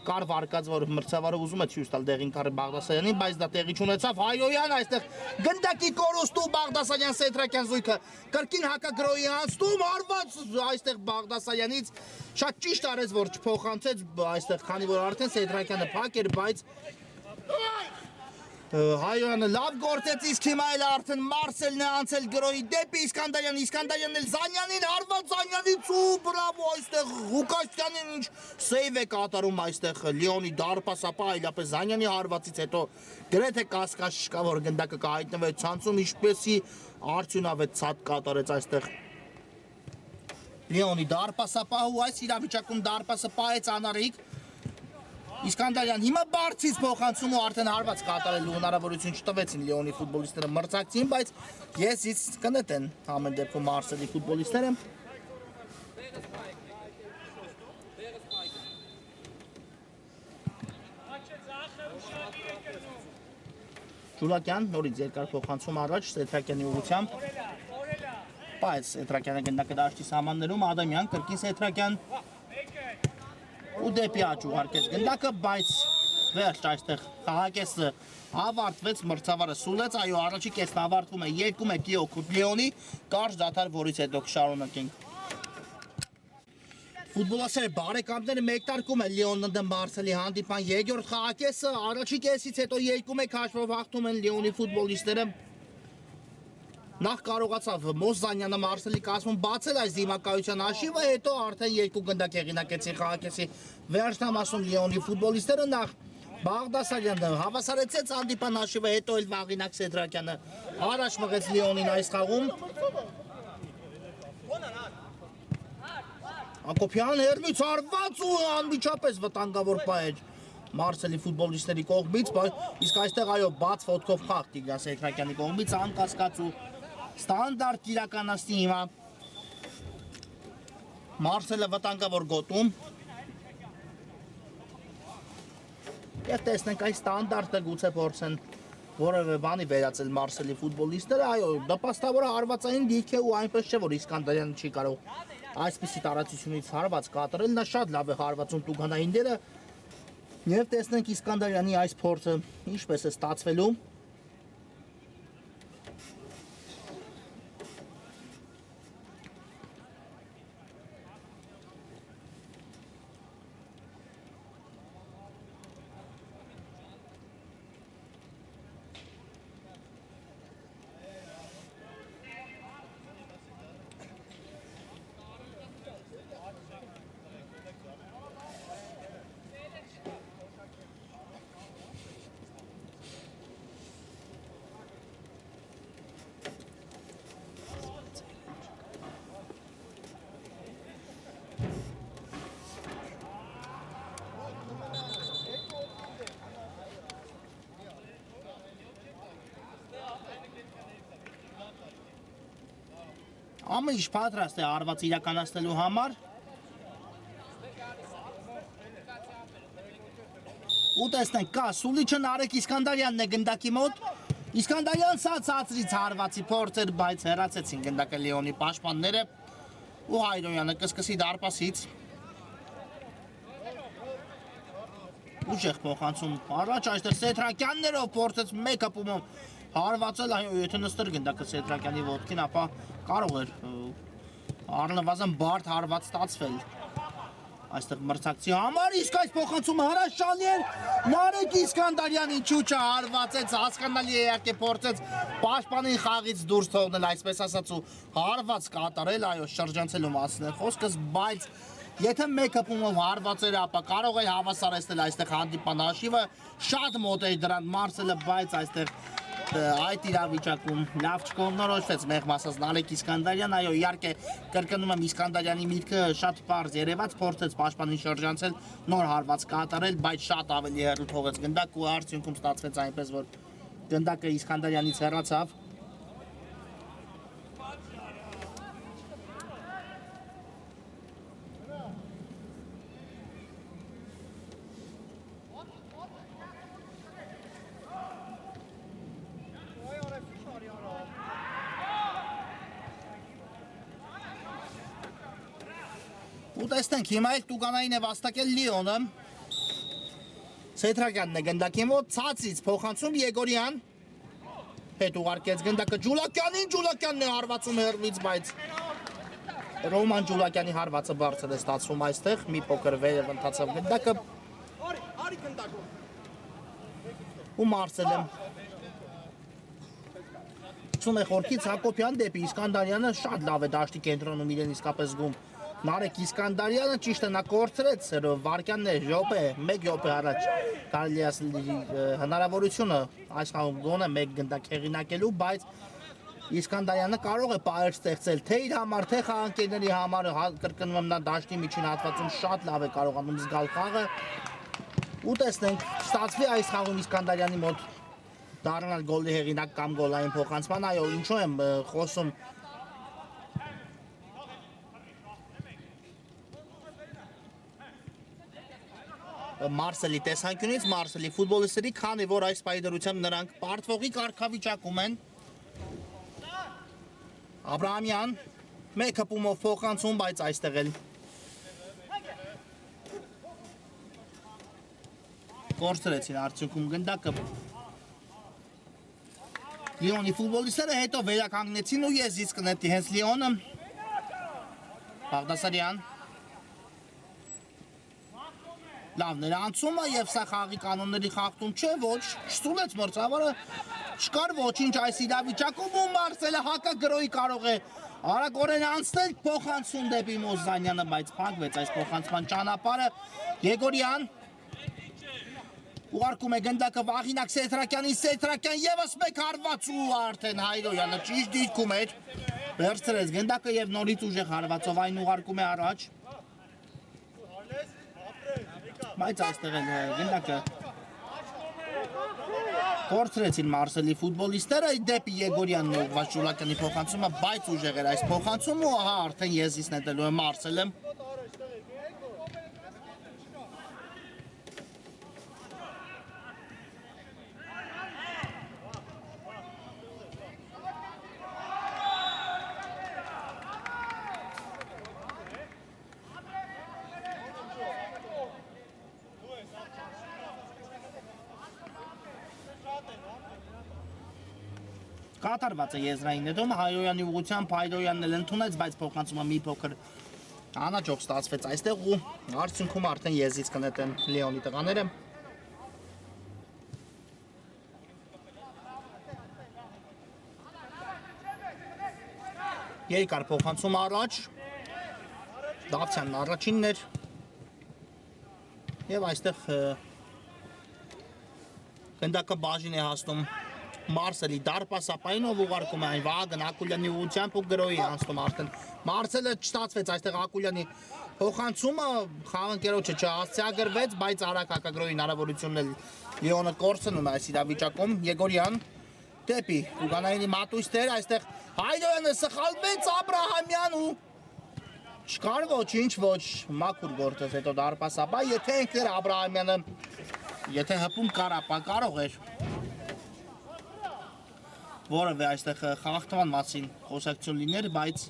կար վարկած, որ մրցավարը ուզում է ցույց տալ դեղին քարը Բաղդասարյանին, բայց դա տեղի չունեցավ, Հայրոյան այստեղ գնդակի կորուստու Բաղդասարյան Սեյթրակյան զույգը կրկին հակագրոհի անցնում, հարված այստեղ Բաղդասարյանից շատ ճիշտ արեց, որ չփոխանցեց այստեղ, քանի որ արդեն Սեյթրակյանը փակ էր, բայց Հայրոյանը լավ գործեց, իսկ հիմա էլ արդեն Մարսելն է անցել գրոհի դեպի Իսկանդարյան, Իսկանդարյանն էլ Զանյանին հարված Զանյանից ու բրավո այստեղ Ղուկասյանին ինչ սեյվ է կատարում այստեղ Լիոնի դարպասապա, այլապես Զանյանի հարվածից հետո գրեթե կասկած չկա, որ գնդակը կհայտնվի ցանցում, ինչպեսի արդյունավետ ցած կատարեց այստեղ Լիոնի դարպասապա ու այս իրավիճակում դարպասը պահեց անարիք Իսկանդարյան հիմա բարձից փոխանցում ու արդեն հարված կատարելու հնարավորություն չտվեցին Լեոնի ֆուտբոլիստները մրցակցին, բայց ես կնետեն ամեն դեպքում Մարսելի ֆուտբոլիստները Ջուլակյան նորից երկար փոխանցում առաջ Սեյթրակյանի ուղղությամբ բայց Սեյթրակյանը գնդակը դաշտի սահմաններում Ադամյան կրկին Սեյթրակյան ու դեպի աճ ուղարկեց գնդակը, բայց վերջ այստեղ խաղակեսը ավարտվեց, մրցավարը սուլեց, այո, առաջի կեսն ավարտվում է 2-1 օգուտ Լիոնի, կարճ դադար, որից հետո կշարունակենք։ Ֆուտբոլասեր բարեկամները մեկտարկում է Լիոնն ընդդեմ Մարսելի հանդիպան երկրորդ խաղակեսը, առաջի կեսից հետո 2-1 հաշվով հաղթում են Լիոնի ֆուտբոլիստները։ Նախ կարողացավ Մոզանյանը Մարսելի կազմում բացել այս դիմակայության հաշիվը, հետո արդեն երկու գնդակ հեղինակեցին խաղակեսի վերջնամասում Լիոնի ֆուտբոլիստները, նախ Բաղդասարյանը հավասարեցեց հանդիպան հաշիվը, հետո էլ Վաղինակ Սեդրակյանը առաջ մղեց Լիոնին այս խաղում։ Ակոբյան հերմից հարված ու անմիջապես վտանգավոր պահեր Մարսելի ֆուտբոլիստների կողմից, իսկ այստեղ այո բաց ոտքով խաղ Տիգրան Սեդրակյանի կողմից անկասկած ու ստանդարտ իրականացնի հիմա Մարսելը վտանգավոր գոտում եւ տեսնենք այս ստանդարտը գուցե փորձեն որևէ բանի վերածել Մարսելի ֆուտբոլիստները, այո, նպաստավորը հարվածային դիրք է ու այնպես չէ որ Իսկանդարյանը չի կարող այսպիսի տարածությունից հարված կատարել, նա շատ լավ է հարվածում տուգանայինները եւ տեսնենք Իսկանդարյանի այս փորձը ինչպես է ստացվելու։ Ամեն ինչ պատրաստ է հարված իրականացնելու համար։ Ու տեսնենք կա Սուլիչը Նարեկ Իսկանդարյանն է գնդակի մոտ։ Իսկանդարյան սա ցածրից հարվածի փորձեր, բայց հեռացեցին գնդակը Լիոնի պաշտպանները ու Հայրոյանը կսկսի դարպասից։ Ուժեղ փոխանցում առաջ այստեղ Սեդրակյաններով փորձեց մեկ հպումով հարվածել, այո, եթե նստեր գնդակը Սեդրակյանի ոտքին, ապա կարող էր առնվազն բարդ հարված ստացվել այստեղ մրցակցի համար, իսկ այս փոխանցումը հրաշալի էր Նարեկ Իսկանդարյանի ճուճը հարվածեց, հասկանալի է իհարկե փորձեց պաշտպանին խաղից դուրս թողնել, այսպես ասած ու հարված կատարել, այո, շրջանցելու մասն է խոսքս, բայց եթե մեկ հպումով հարվածեր, ապա կարող է հավասարեցնել այստեղ հանդիպան հաշիվը, շատ մոտ է դրան Մարսելը, բայց այստեղ այդ իրավիճակում լավ չկողմնորոշվեց մեղմ ասած Նարեկ Իսկանդարյան, այո, իհարկե կրկնում եմ Իսկանդարյանի միտքը շատ պարզ երևաց, փորձեց պաշտպանին շրջանցել, նոր հարված կատարել, բայց շատ ավելի հեռու թողեց գնդակ ու արդյունքում ստացվեց այնպես, որ գնդակը Իսկանդարյանից հեռացավ։ Ու տեսնենք, հիմա էլ տուգանային է վաստակել Լիոնը, Սեդրակյանն է գնդակի մոտ, ցածից փոխանցում Եգորյան, հետ ուղարկեց գնդակը Ջուլակյանին, Ջուլակյանն է հարվածում հեռվից, բայց Ռոման Ջուլակյանի հարվածը բարձր է ստացվում այստեղ, մի փոքր վերև ընթացավ գնդակը ու Մարսելը ցում է խորքից Հակոբյան դեպի Իսկանդարյանը, շատ լավ է դաշտի կենտրոնում իրեն իսկապես զգում Նարեկ Իսկանդարյանը, ճիշտ է նա կորցրեց վարկյաններ, րոպե, մեկ րոպե առաջ կարելի ասել հնարավորությունը այս խաղում գոնե մեկ գնդակ հեղինակելու, բայց Իսկանդարյանը կարող է պահեր ստեղծել թե իր համար, թե խաղանկերների համար, կրկնում եմ նա դաշտի միջին հատվածում շատ լավ է կարողանում զգալ խաղը ու տեսնենք ստացվի այս խաղում Իսկանդարյանի մոտ դառնալ գոլի հեղինակ կամ գոլային փոխանցման, այո, ինչու եմ խոսում Մարսելի տեսանկյունից, Մարսելի ֆուտբոլիստերի, քանի որ այս պահի դրությամբ նրանք պարտվողի կարգավիճակում են Աբրահամյան, մեկ հպումով փոխանցում, բայց այստեղ էլ կորցրեցին արդյունքում գնդակը։ Լիոնի ֆուտբոլիստները հետո վերականգնեցին ու եզից կնետի հենց Լիոնը։ Բաղդասարյան։ Լավ ներանցումը եւ սա խաղի կանոնների խախտում չէ, ոչ, չստուլեց մրցավարը, չկար ոչինչ այս իրավիճակում ու Մարսելը հակագրոհի կարող է արագորեն անցնել փոխանցում դեպի Մոզանյանը, բայց փակվեց այս փոխանցման ճանապարհը։ Եգորյան ուղարկում է գնդակը Վաղինակ Սեթրակյանին, Սեթրակյան եւս մեկ հարված ու արդեն Հայրոյանը ճիշտ դիրքում էր։ Վերցրեց գնդակը եւ նորից ուժեղ հարվածով այն ուղարկում է առաջ։ Բայց այստեղ են գնդակը կորցրեցին Մարսելի ֆուտբոլիստները դեպի Եգորյանն ուղղված Ջուլակյանի փոխանցումը, բայց ուժեղ էր այս փոխանցումը ու ահա արդեն եզից նետելու է Մարսելը։ Կատարված է եզրային նետումը, Հայրոյանի ուղղությամբ Հայրոյանն էլ ընդունեց, բայց փոխանցումը մի փոքր անաճող ստացվեց այստեղ ու արդյունքում արդեն եզից կնետեն Լիոնի տղաները։ Երկար փոխանցում առաջ, Դավթյանն առաջինն էր եւ այստեղ գնդակը բաժին է հասնում Մարսելի դարպասապային ով ուղարկում է այն Վահագն Ակուլյանի ուղղությամբ ու գրոհի անցնում արդեն Մարսելը չստացվեց այստեղ Ակուլյանի փոխանցումը խաղընկերոջը չհասցեագրվեց, բայց արագ հակագրոհի հնարավորությունն էլ Լիոնը կորցնում է այս իրավիճակում։ Եգորյան դեպի Ուգանայինի մատույցներ, այստեղ Հայրոյանը սխալվեց Աբրահամյան ու չկար ոչինչ, ոչ մաքուր գործեց հետո դարպասապա, եթե ինքն Աբրահամյանը եթե հպում կարապա կարող էր որևէ այստեղ խաղաղթման մասին խոսակցություն լիներ, բայց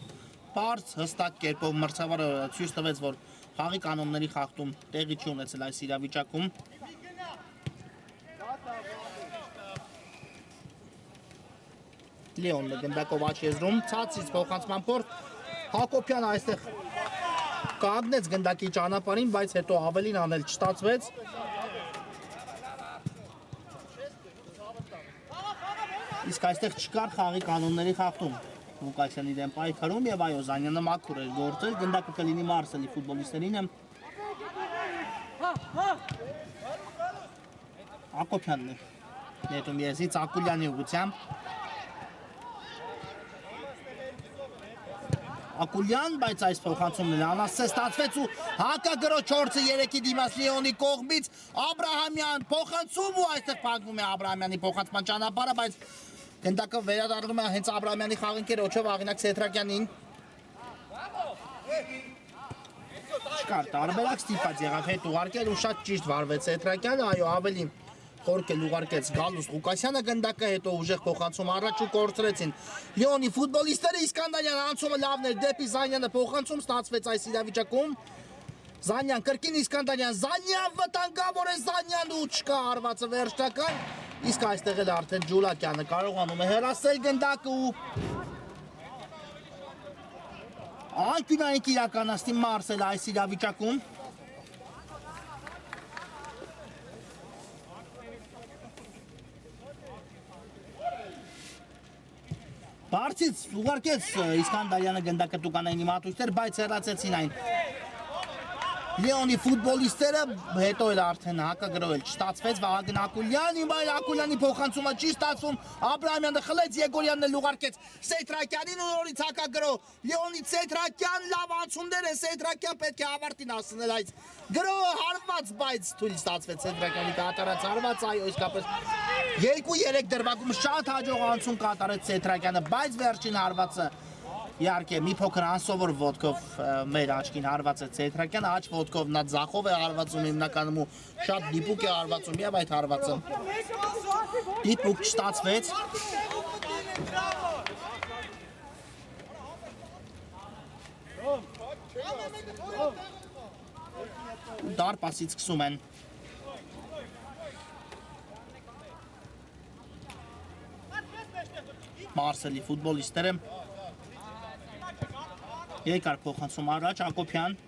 բարձ հստակ կերպով մրցավարը ցույց տվեց, որ խաղի կանոնների խախտում տեղի չի ունեցել այս իրավիճակում։ Լիոնը գնդակով աչ եզրում, ցածից փոխանցման փորձ, Հակոբյանը այստեղ կանգնեց գնդակի ճանապարհին, բայց հետո ավելին անել չստացվեց։ Իսկ այստեղ չկար խաղի կանոնների խախտում։ Ղուկասյանի դեմ պայքարում եւ այո Զանյանը մաքուր էր գործել, գնդակը կլինի Մարսելի ֆուտբոլիստերին։ Ակոբյանն է նետում եզից Ակուլյանի ուղղությամբ։ Ակուլյան, բայց այս փոխանցումն էլ անասցե ստացվեց ու հակագրո 4-3-ի դիմաց Լիոնի կողմից Աբրահամյան փոխանցում ու այստեղ փակվում է Աբրահամյանի փոխանցման ճանապարհը, բայց գնդակը վերադառնում է հենց Աբրահամյանի խաղընկերոջը Վաղինակ Սեթրակյանին։ Չկար տարբերակ ստիպած եղավ հետ ուղարկել ու շատ ճիշտ վարվեց Սեթրակյանը, այո ավելի խորքել ուղարկեց Գալուս Ղուկասյանը գնդակը, հետո ուժեղ փոխանցում առաջ ու կորցրեցին Լիոնի ֆուտբոլիստները։ Իսկանդարյան անցումը լավն էր դեպի Զանյանը, փոխանցում ստացվեց այս իրավիճակում։ Զանյան կրկին Իսկանդարյան, Զանյան վտանգավոր է Զանյան ու չկա հարվածը վերջնական, իսկ այստեղ էլ արդեն Ջուլակյանը կարողանում է հեռացնել գնդակը ու անկյունային կիրականացնի Մարսելը այս իրավիճակում։ Բարձից ուղարկեց Իսկանդարյանը գնդակը Տուկանայինի մատույցներ, բայց հեռացեցին այն Լիոնի ֆուտբոլիստերը, հետո էլ արդեն հակագրոհել չստացվեց Վահագն Ակուլյան, բայց Ակուլյանի փոխանցումը չի ստացվում, Աբրահամյանը խլեց, Եգորյանն էլ ուղարկեց Սեթրակյանին ու նորից հակագրոհ Լիոնի Սեթրակյան, լավ անցումներ է, Սեթրակյան պետք է ավարտին հասնել այս գրոհը հարված, բայց թույլ ստացվեց Սեթրակյանի կատարած հարված, այո իսկապես 2-3 դրվագում շատ հաջող անցում կատարեց Սեթրակյանը, բայց վերջին հարվածը իհարկե մի փոքր անսովոր ոտքով մեր աչքին հարված է Սեթրակյանը, աչ ոտքով նա ձախով է հարվածում հիմնականում ու շատ դիպուկ է հարվածում եւ այդ հարվածը դիպուկ չստացվեց։ Դարպասից սկսում են Մարսելի ֆուտբոլիստները երկար փոխանցում առաջ Հակոբյան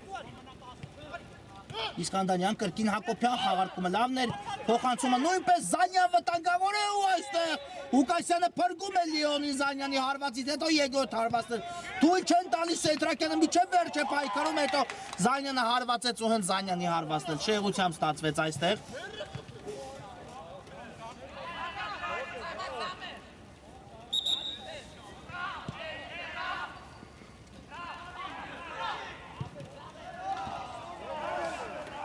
Իսկանդարյան կրկին Հակոբյան խաղարկումը լավն էր փոխանցումը նույնպես Զանյան վտանգավոր է ու այստեղ Ուկասյանը փրկում է Լեոնի Զանյանի հարվածից հետո երկրորդ հարվածը թույլ չեն տալիս Սեյթրակյանը միջև վերջ է պայքարում հետո Զանյանը հարվածեց ու հենց Զանյանի հարվածն էլ շեղությամբ ստացվեց այստեղ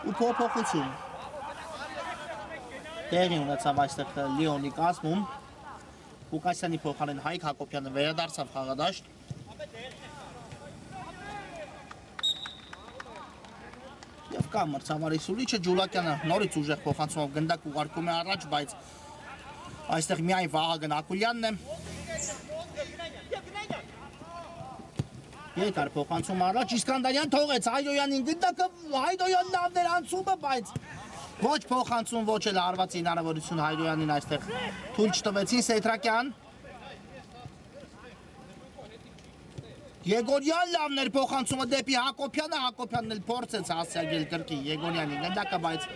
ու փոփոխություն տեղի ունեցավ այստեղ Լեոնի կազմում Ուկասյանի փոխարեն Հայկ Հակոբյանը վերադարձավ խաղադաշտ եւ կա մրցավարի սուրիչը Ջուլակյանը նորից ուժեղ փոխանցումով գնդակ ուղարկում է առաջ բայց այստեղ միայն Վահագն Ակուլյանն է երկար փոխանցում առաջ Իսկանդարյան թողեց Հայրոյանին գնդակը Հայրոյանն ավներ անցումը բայց ոչ փոխանցում ոչ էլ հարվածի հնարավորություն Հայրոյանին այստեղ թույլ չտվեցին Սեյթրակյան Եգորյան լավն էր փոխանցումը դեպի Հակոբյանը Հակոբյանն էլ փորձեց հասցեագել կրկին Եգորյանի գնդակը բայց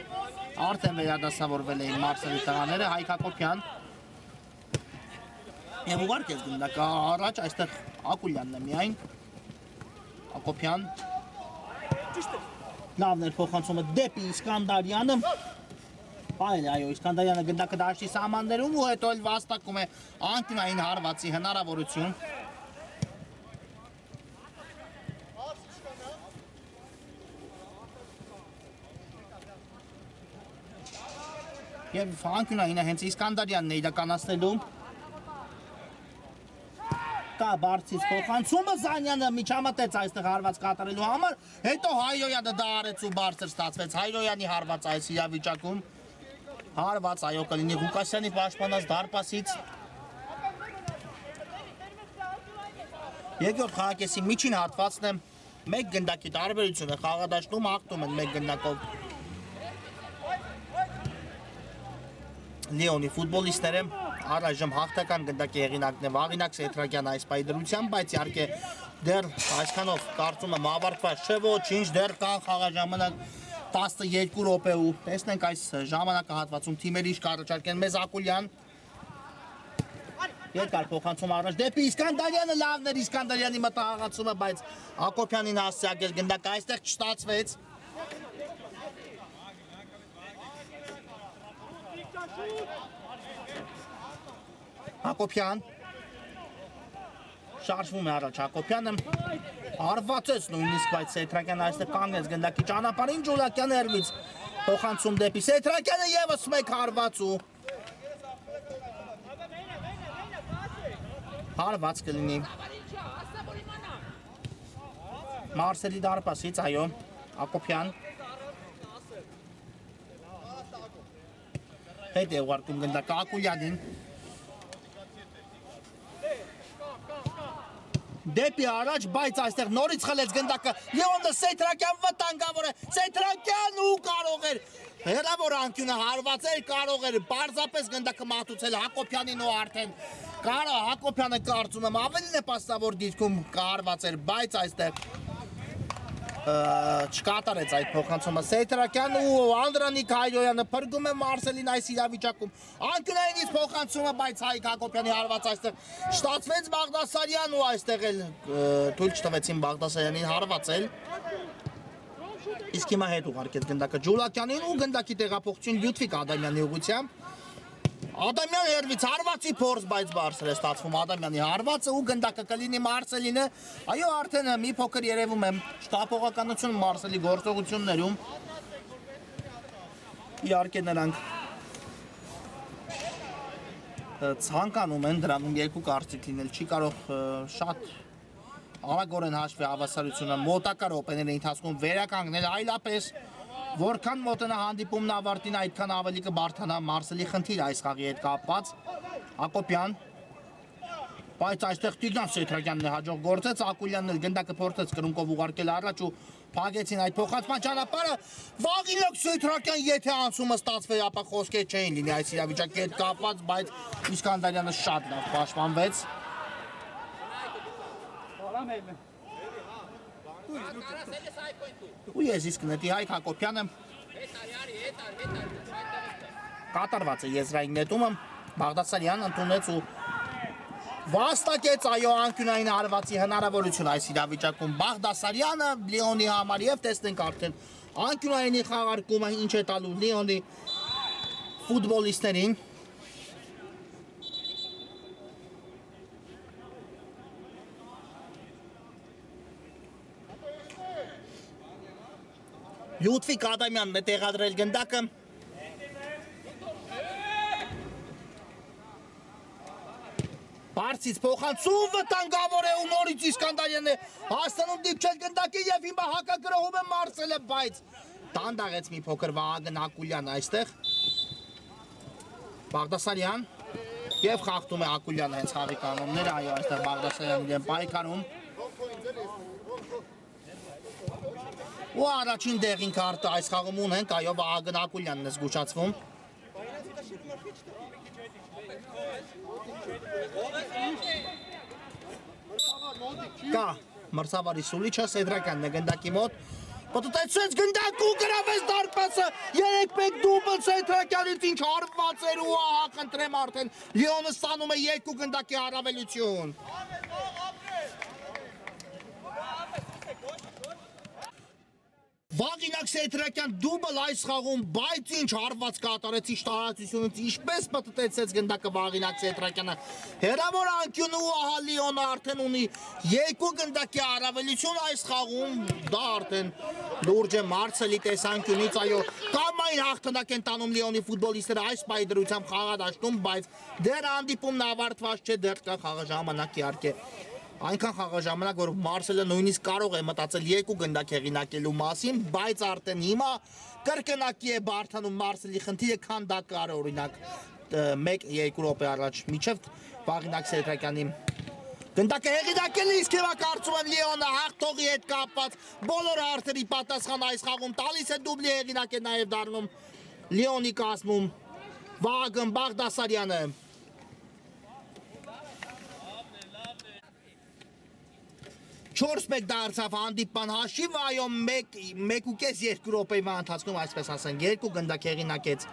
արդեն վերադասավորվել էին Մարսելի տղաները Հայկ Հակոբյան եւ ուղարկեց գնդակը առաջ այստեղ Ակուլյանն է միայն Հակոբյան լավն էր փոխանցումը դեպի Իսկանդարյանը Պայել այո Իսկանդարյանը գնդակը դաշտի սահմաններում ու հետո էլ վաստակում է անկյունային հարվածի հնարավորություն Եվ անկյունայինը հենց Իսկանդարյանն է իրականացնելու Կա բարձից փոխանցումը Զանյանը միջամտեց այստեղ հարված կատարելու համար հետո Հայրոյանը դա արեց ու բարձր ստացվեց Հայրոյանի հարված այս իրավիճակում հարված այո կլինի Ղուկասյանի պաշտպանած դարպասից երկրորդ խաղակեսի միջին հատվածն է մեկ գնդակի տարբերությունը խաղադաշտում հաղթում են մեկ գնդակով Լեոնի ֆուտբոլիստները առայժմ հաղթական գնդակի հեղինակն է Վաղինակ Սեյթրակյանը այս պայդրությամբ, բայց իհարկե դեռ այսքանով կարծում եմ ավարտված չէ ոչինչ, դեռ կան խաղաժամանակ 12 րոպե ու տեսնենք այս ժամանակահատվածում թիմերի կառաջարկեն մեզ Ակուլյան երկար փոխանցում առաջ դեպի Իսկանդարյանը լավն էր Իսկանդարյանի մտահղացումը, բայց Հակոբյանին հասցեագել գնդակը այստեղ չստացվեց Հակոբյան շարժվում է առաջ Հակոբյանը հարվածեց նույնիսկ բայց Սեյթրակյանը այստեղ կանգնեց գնդակի ճանապարհին Ջուլակյանը հերվից փոխանցում դեպի Սեյթրակյանը եւս մեկ հարված ու հարված կլինի Մարսելի դարպասից այո Հակոբյան հետ է ուղարկում գնդակը Ակուլյանին Դեպի առաջ, բայց այստեղ նորից խլեց գնդակը Լեոնը Սեյթրակյան վտանգավոր է Սեյթրակյան ու կարող էր հեռավոր անկյունը հարվածել կարող էր պարզապես գնդակը մատուցել Հակոբյանին ու արդեն Հակոբյանը կարծում եմ ավելի նպաստավոր դիրքում կարված էր բայց այստեղ չկատարեց այդ փոխանցումը Սեյթրակյան ու Անդրանիկ Հայրոյանը փրկում է Մարսելին այս իրավիճակում անկյունայինից փոխանցումը բայց Հայկ Հակոբյանի հարված այստեղ ստացվեց Բաղդասարյան ու այստեղ էլ թույլ չտվեցին Բաղդասարյանին հարվածել իսկ հիմա հետ ուղարկեց գնդակը Ջուլակյանին ու գնդակի տեղափոխություն Լյուդվիգ Ադամյանի ուղղությամբ Ադամյան հերվից հարվածի փորձ, բայց բարձր է ստացվում Ադամյանի հարվածը ու գնդակը կլինի Մարսելինը այո արդեն մի փոքր երևում է շտապողականություն Մարսելի գործողություններում իհարկե նրանք ցանկանում են դրանում երկու կարծիք լինել չի կարող շատ արագորեն հաշվի հավասարությունը մոտակա րոպեների ընթացքում վերականգնել այլապես Որքան մոտենա հանդիպումն ավարտին, այդքան ավելի կբարդանա Մարսելի խնդիր այս խաղի հետ կապված Հակոբյան Բայց այստեղ Տիգրան Սեյթրակյանն է հաջող գործեց Ակուլյանն էլ գնդակը փորձեց կրունկով ուղարկել առաջ ու փակեցին այդ փոխանցման ճանապարհը Վաղինակ Սեյթրակյան եթե անցումը ստացվեր ապա խոսքեր չէին լինի այս իրավիճակի հետ կապված բայց Իսկանդարյանը շատ լավ պաշտպանվեց Ու ես իսկ նետի Հայկ Հակոբյանը կատարված է եզրային նետումը Բաղդասարյանն ընդունեց ու վաստակեց այո անկյունային հարվածի հնարավորություն այս իրավիճակում Բաղդասարյանը Լիոնի համար եւ տեսնենք արդեն անկյունայինի խաղարկումը ինչ է տալու Լիոնի ֆուտբոլիստերին Լյուդվիգ Ադամյանն է տեղադրել գնդակը Բարձից փոխանցում վտանգավոր է ու նորից Իսկանդարյանն է հասնում դիպչել գնդակի եւ հիմա հակագրողում է Մարսելը, բայց տանդաղեց մի փոքր Վահագն Ակուլյան այստեղ Բաղդասարյան եւ խախտում է Ակուլյանը հենց խաղի կանոնները, այո այստեղ Բաղդասարյանն իրեն պայքարում ու առաջին դեղին քարտը այս խաղում ունենք, այո Վահագն Ակուլյանն է զգուշացվում Կա մրցավարի Սուլիչը Սեդրականն է գնդակի մոտ Պտտեցեց գնդակ ու գրավեց դարպասը 3-1 դուբլ Սեդրականից ինչ հարված էր ու ահա խնդրեմ արդեն Լիոնը ստանում է 2 գնդակի առավելություն Վաղինակ Սեդրակյան դուբլ այս խաղում, բայց ինչ հարված կատարեց ինչ տարածությունից, ինչպես պտտեցեց գնդակը Վաղինակ Սեդրակյանը հերավոր անկյունը ու ահա Լիոնը արդեն ունի 2 գնդակի առավելություն այս խաղում, դա արդեն լուրջ է Մարսելի տեսանկյունից, այո, կամային հաղթանակ են տանում Լիոնի ֆուտբոլիստները այս պահի դրությամբ խաղադաշտում, բայց դեռ հանդիպումն ավարտված չէ, դեռ կա խաղաժամանակ իհարկե Այնքան խաղաժամանակ, որ Մարսելը նույնիսկ կարող է մտածել 2 գնդակ հեղինակելու մասին, բայց արդեն հիմա կրկնակի է բարդանում Մարսելի խնդիրը, քան դա կար օրինակ 1-2 րոպե առաջ միջև Վաղինակ Սեդրակյանի գնդակը հեղինակել է, իսկ հիմա կարծում եմ Լիոնը հաղթողի հետ կապված բոլոր հարցերի պատասխան այս խաղում տալիս է դուբլի հեղինակ է նաև դառնում Լիոնի կազմում Վահագն Բաղդասարյանը 4-1 դարձավ հանդիպման հաշիվը, այո 1.5-2 րոպեվա ընթացքում, այսպես ասենք, 2 գնդակ հեղինակեց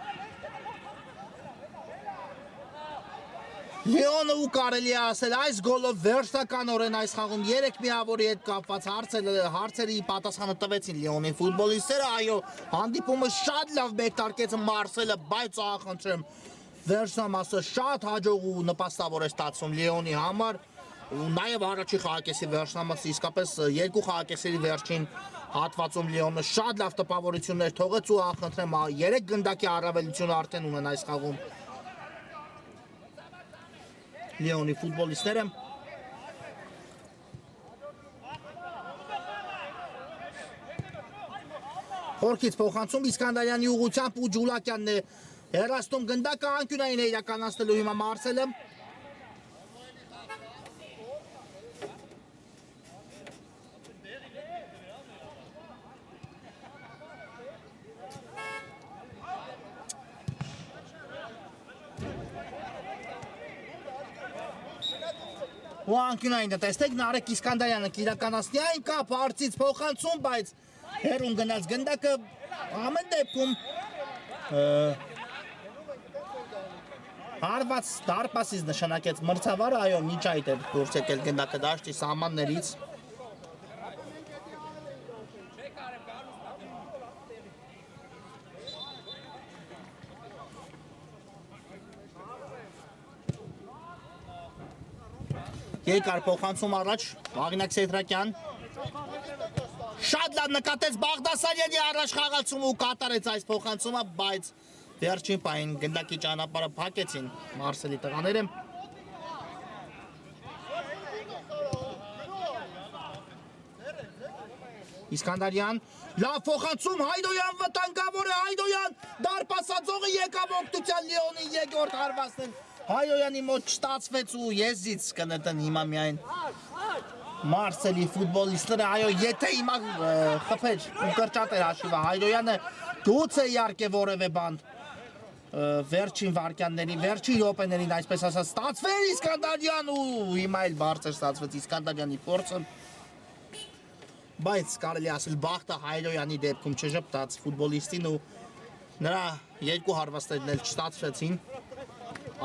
Լիոնը ու կարելի է ասել, այս գոլով վերջնականորեն այս խաղում 3 միավորի հետ կապված հարցերի պատասխանը տվեցին Լիոնի ֆուտբոլիստները, այո, հանդիպումը շատ լավ մեկնարկեց Մարսելը, բայց ախնդրեմ, վերջնամասը շատ հաջող ու նպաստավոր է ստացվում Լիոնի համար ու նաև առաջի խաղակեսի վերջնամասը իսկապես 2 խաղակեսերի վերջին հատվածում Լիոնը շատ լավ տպավորություններ թողեց ու ախնդրեմ 3 գնդակի առավելություն արդեն ունեն այս խաղում Լիոնի ֆուտբոլիստները Խորքից փոխանցում Իսկանդարյանի ուղղությամբ ու Ջուլակյանն է հեռացնում գնդակը անկյունային է իրականացնելու հիմա Մարսելը ու անկյունային տեսնեք Նարեկ Իսկանդարյանը կիրականացնի այն կապ հարցից փոխանցում, բայց հերուն գնաց գնդակը ամեն դեպքում հարված դարպասից նշանակեց մրցավարը, այո, միջ այդ է դուրս եկել գնդակը դաշտի սահմաններից Երկար փոխանցում առաջ Վաղինակ Սեդրակյան Շատ լավ նկատեց Բաղդասարյանի առաջ խաղացումը ու կատարեց այս փոխանցումը, բայց վերջին պահին գնդակի ճանապարհը փակեցին Մարսելի տղաները Իսկանդարյան լավ փոխանցում Հայդոյան վտանգավոր է Հայդոյան դարպասածողը եկավ օգնության Լիոնի երկրորդ հարվածն Հայոյանի մոտ չստացվեց ու եզից կնետեն հիմա միայն Մարսելի ֆուտբոլիստները, այո, եթե հիմա խփեր ու կրճատ էր հաշիվը Հայոյանը գուցե իհարկե որևէ բան վերջին վարկյաններին, վերջին րոպեներին, այսպես ասած, ստացվեր Իսկանդարյան ու հիմա էլ բարձր ստացվեց Իսկանդարյանի փորձը Բայց կարելի ասել բախտը Հայրոյանի դեպքում չժպտաց ֆուտբոլիստին ու նրա երկու հարվածներն էլ չստացվեցին։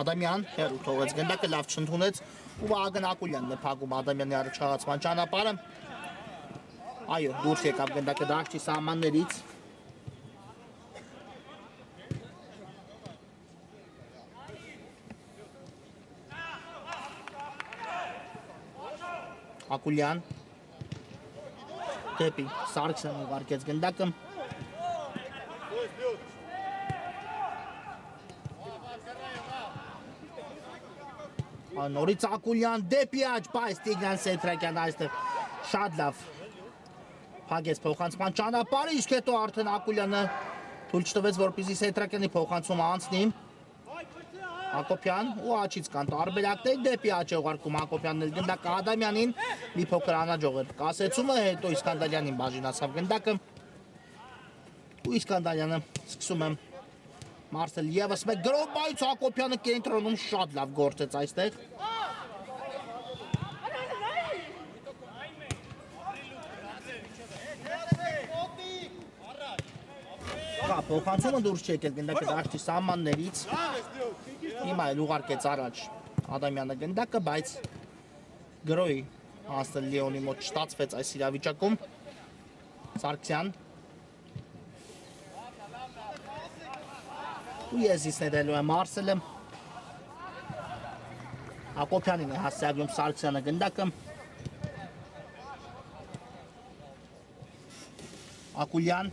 Ադամյան հերու թողեց գնդակը լավ չընդունեց ու Վահագն Ակուլյանն է փակում Ադամյանի առաջխաղացման ճանապարհը։ Այո, դուրս եկավ գնդակը դաշտի սահմաններից։ Ակուլյան դեպի Սարգսյանը ուղարկեց գնդակը։ Նորից Ակուլյան դեպի աջ, բայց Տիգրան Սեթրակյան այստեղ շատ լավ փակեց փոխանցման ճանապարհը, իսկ հետո արդեն Ակուլյանը թույլ չտվեց, որպեսզի Սեթրակյանի փոխանցումը անցնի։ Հակոբյան ու աչից կան տարբերակներ դեպի աջ է ուղարկում Հակոբյանն էլ գնդակը Ադամյանին մի փոքր անհաջող էր կասեցումը, հետո Իսկանդարյանին բաժինացավ գնդակը ու Իսկանդարյանը սկսում է Մարսել եւս մեկ գրով, բայց Հակոբյանը կենտրոնում շատ լավ գործեց այստեղ։ Կա փոխանցումը դուրս չեկել գնդակը դաշտի սահմաններից։ Հիմա էլ ուղարկեց առաջ Ադամյանը գնդակը, բայց գրոյի հասնել Լեոնի մոտ չստացվեց այս իրավիճակում։ Սարգսյան ու եզից ներելու է Մարսելը։ Հակոբյանին է հասցեագրում Սարգսյանը գնդակը։ Ակուլյան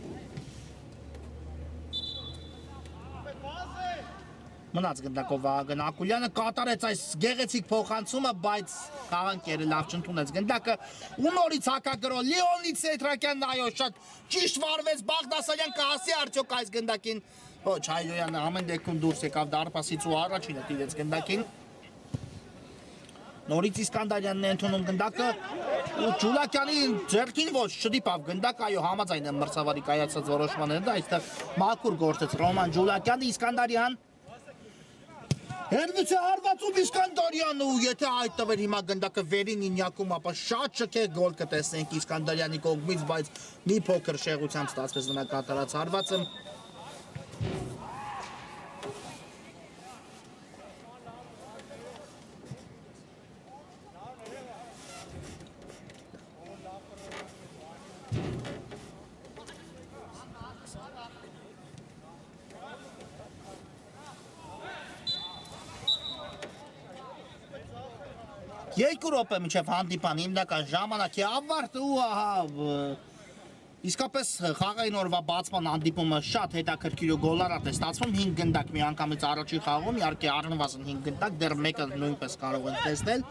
մնաց գնդակով Վահագն Ակուլյանը կատարեց այս գեղեցիկ փոխանցումը, բայց խաղանկերը լավ չընդունեց գնդակը ու նորից հակագրո Լեոնիդ Սեթրակյանն այո շատ ճիշտ վարվեց Բաղդասարյան կհասի արդյոք այս գնդակին ոչ Հայրոյանը ամեն դեպքում դուրս եկավ դարպասից ու առաջինը տիրեց գնդակին նորից Իսկանդարյանն է ընդունում գնդակը ու Ջուլակյանի ձեռքին ոչ չդիպավ գնդակը այո համաձայն եմ մրցավարի կայացած որոշմանները դա այստեղ մաքուր գործեց Ռոման Ջուլակյանը Իսկանդարյան Հերվից է հարվածում Իսկանդարյանը ու եթե հայտնվեր հիմա գնդակը վերին ինյակում, ապա շատ շքեղ գոլ կտեսնենք Իսկանդարյանի կողմից, բայց մի փոքր շեղությամբ ստացվեց նրա կատարած հարվածը։ Երկու րոպե մինչև հանդիպան հիմնական ժամանակի ավարտը ու ահա իսկապես խաղային օրվա բացման հանդիպումը շատ հետաքրքիր ու գոլարատ է ստացվում 5 գնդակ միանգամից առաջի խաղում իհարկե առնվազն 5 գնդակ դեռ մեկը նույնպես կարող են տեսնել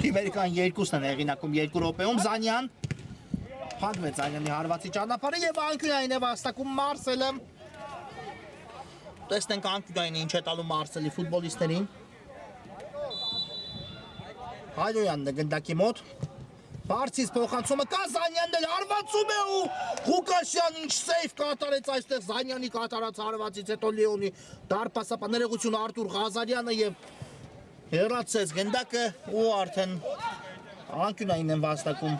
թիմերի կան երկուսն են հեղինակում 2 րոպեում Զանյան փակվեց Զանյանի հարվածի ճանապարհը եւ անկյունային է վաստակում Մարսելը տեսնենք անկյունայինը ինչ է տալու Մարսելի ֆուտբոլիստերին Հայրոյանն է գնդակի մոտ, բարձից փոխանցումը կա Զանյանն էլ հարվածում է ու Ղուկասյան ինչ սեյվ կատարեց այստեղ Զանյանի կատարած հարվածից հետո Լեոնի դարպասապա ներողություն Արտուր Ղազարյանը եւ հեռացեց գնդակը ու արդեն անկյունային են վաստակում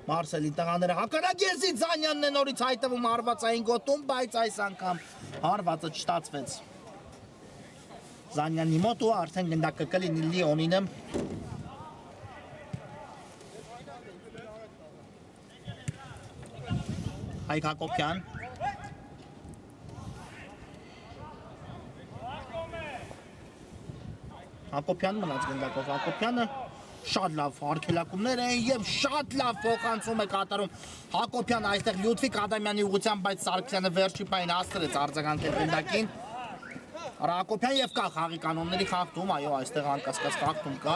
Մարսելի տղաները հակարագեզից Զանյանն է նորից հայտնվում հարվածային գոտում, բայց այս անգամ հարվածը չստացվեց Զանյանի մոտ ու արդեն գնդակը կլինի Լեոնինը Հայկ Հակոբյան Հակոբյան մնաց գնդակով Հակոբյանը շատ լավ արգելակումներ են եւ շատ լավ փոխանցում է կատարում Հակոբյանը այստեղ Լյուդվիգ Ադամյանի ուղղությամբ բայց Սարգսյանը վերջի պահին հասցրեց արձագանքել գնդակին Հակոբյան եւ կա խաղի կանոնների խախտում այո այստեղ անկասկած խախտում կա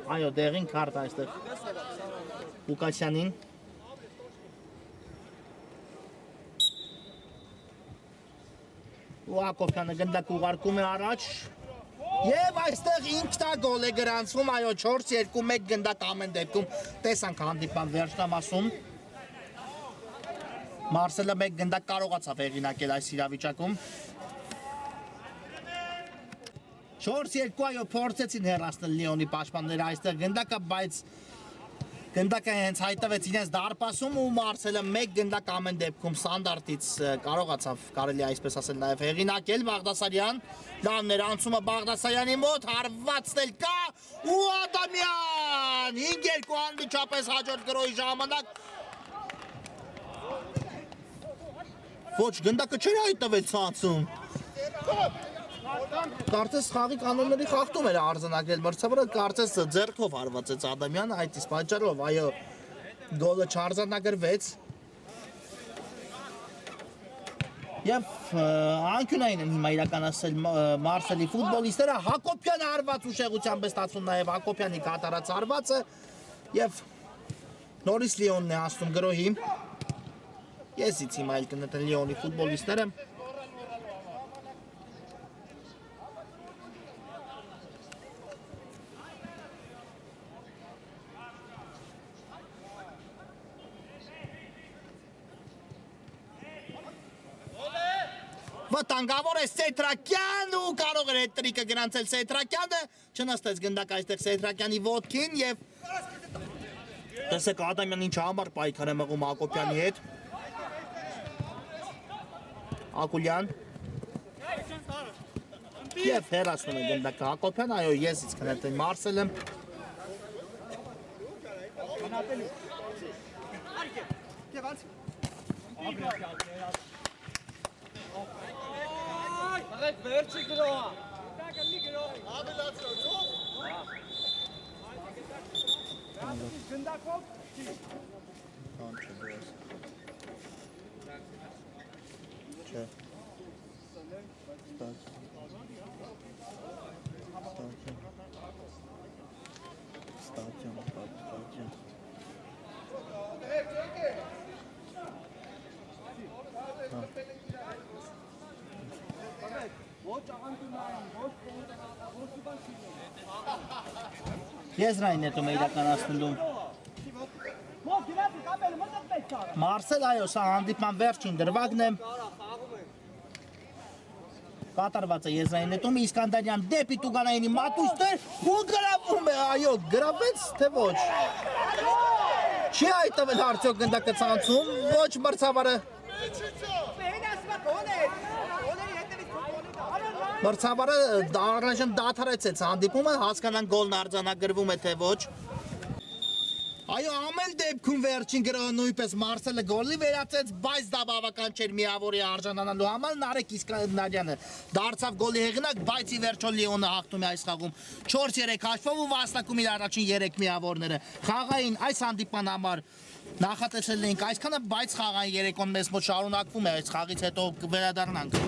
Այո դեղին քարտ այստեղ Ղուկասյանին ու Հակոբյանը գնդակ ուղարկում է առաջ Եվ այստեղ ինքնա գոլ է գրանցվում, այո 4-2-1 գնդակ ամեն դեպքում տեսանք հանդիպան վերջնամասում Մարսելը մեկ գնդակ կարողացավ հեղինակել այս իրավիճակում 4-2 այո փորձեցին հեռացնել Լիոնի պաշտպանները այստեղ գնդակը, բայց գնդակը հենց հայտնվեց իրենց դարպասում ու Մարսելը մեկ գնդակ ամեն դեպքում ստանդարտից կարողացավ, կարելի այսպես ասել նաև հեղինակել Բաղդասարյան, լավ ներանցումը Բաղդասարյանի մոտ, հարվածնել կա ու Ադամյան 5-2 անմիջապես հաջորդ գրոհի ժամանակ Ոչ, գնդակը չէր հայտնվել ցանցում։ Կարծես խաղի կանոնների խախտում էր արձանագրել մրցավարը, կարծես ձեռքով հարվածեց Ադամյանը, այդ իսկ պատճառով, այո, գոլը չարձանագրվեց։ Եվ անկյունային են հիմա իրականացել Մարսելի ֆուտբոլիստները, Հակոբյանը հարված ուշեղությամբ է ստացվում նաև Հակոբյանի կատարած հարվածը եւ նորից Լիոնն է հասնում գրոհի։ Եսից հիմա էլ կնետեն Լիոնի ֆուտբոլիստները։ Վտանգավոր է Սեյթրակյան ու կարող էր հետրիկը գրանցել Սեյթրակյանը, չնստեց գնդակ այստեղ Սեյթրակյանի ոտքին եւ տեսեք Ադամյանն ինչ համար պայքար է մղում Հակոբյանի հետ։ Ակուլյան Եվ հեռացնում է գնդակը Հակոբյան, այո եսից կնետեն Մարսելը Վերջի գրոհա գնդակով Չէ Եզրային հետում է իրականացնելու Մարսել այո, սա հանդիպման վերջին դրվագն է Կատարված է եզրային հետում Իսկանդարյան դեպի Տուգանայինի մատուստեր ու գրավում է, այո, գրավեց, թե ոչ Չի հայտնվել արդյոք գնդակը ցանցում, ոչ մրցավարը Մրցավարը առայժմ դադարեցեց հանդիպումը, հասկանանք գոլն արձանագրվում է թե ոչ Այո, ամեն դեպքում վերջին գրոհը նույնպես Մարսելը գոլի վերացեց, բայց դա բավական չէր միավորի արժանանալու համար Նարեկ Իսկանդարյանը դարձավ գոլի հեղինակ, բայց ի վերջո Լիոնը հաղթում է այս խաղում 4-3 հաշվով ու վաստակում իր առաջին 3 միավորները Խաղային այս հանդիպման համար նախատեսել էինք այսքանը, բայց խաղային երեկոն մեզ մոտ շարունակվում է այս խաղից հետո կվերադառնանք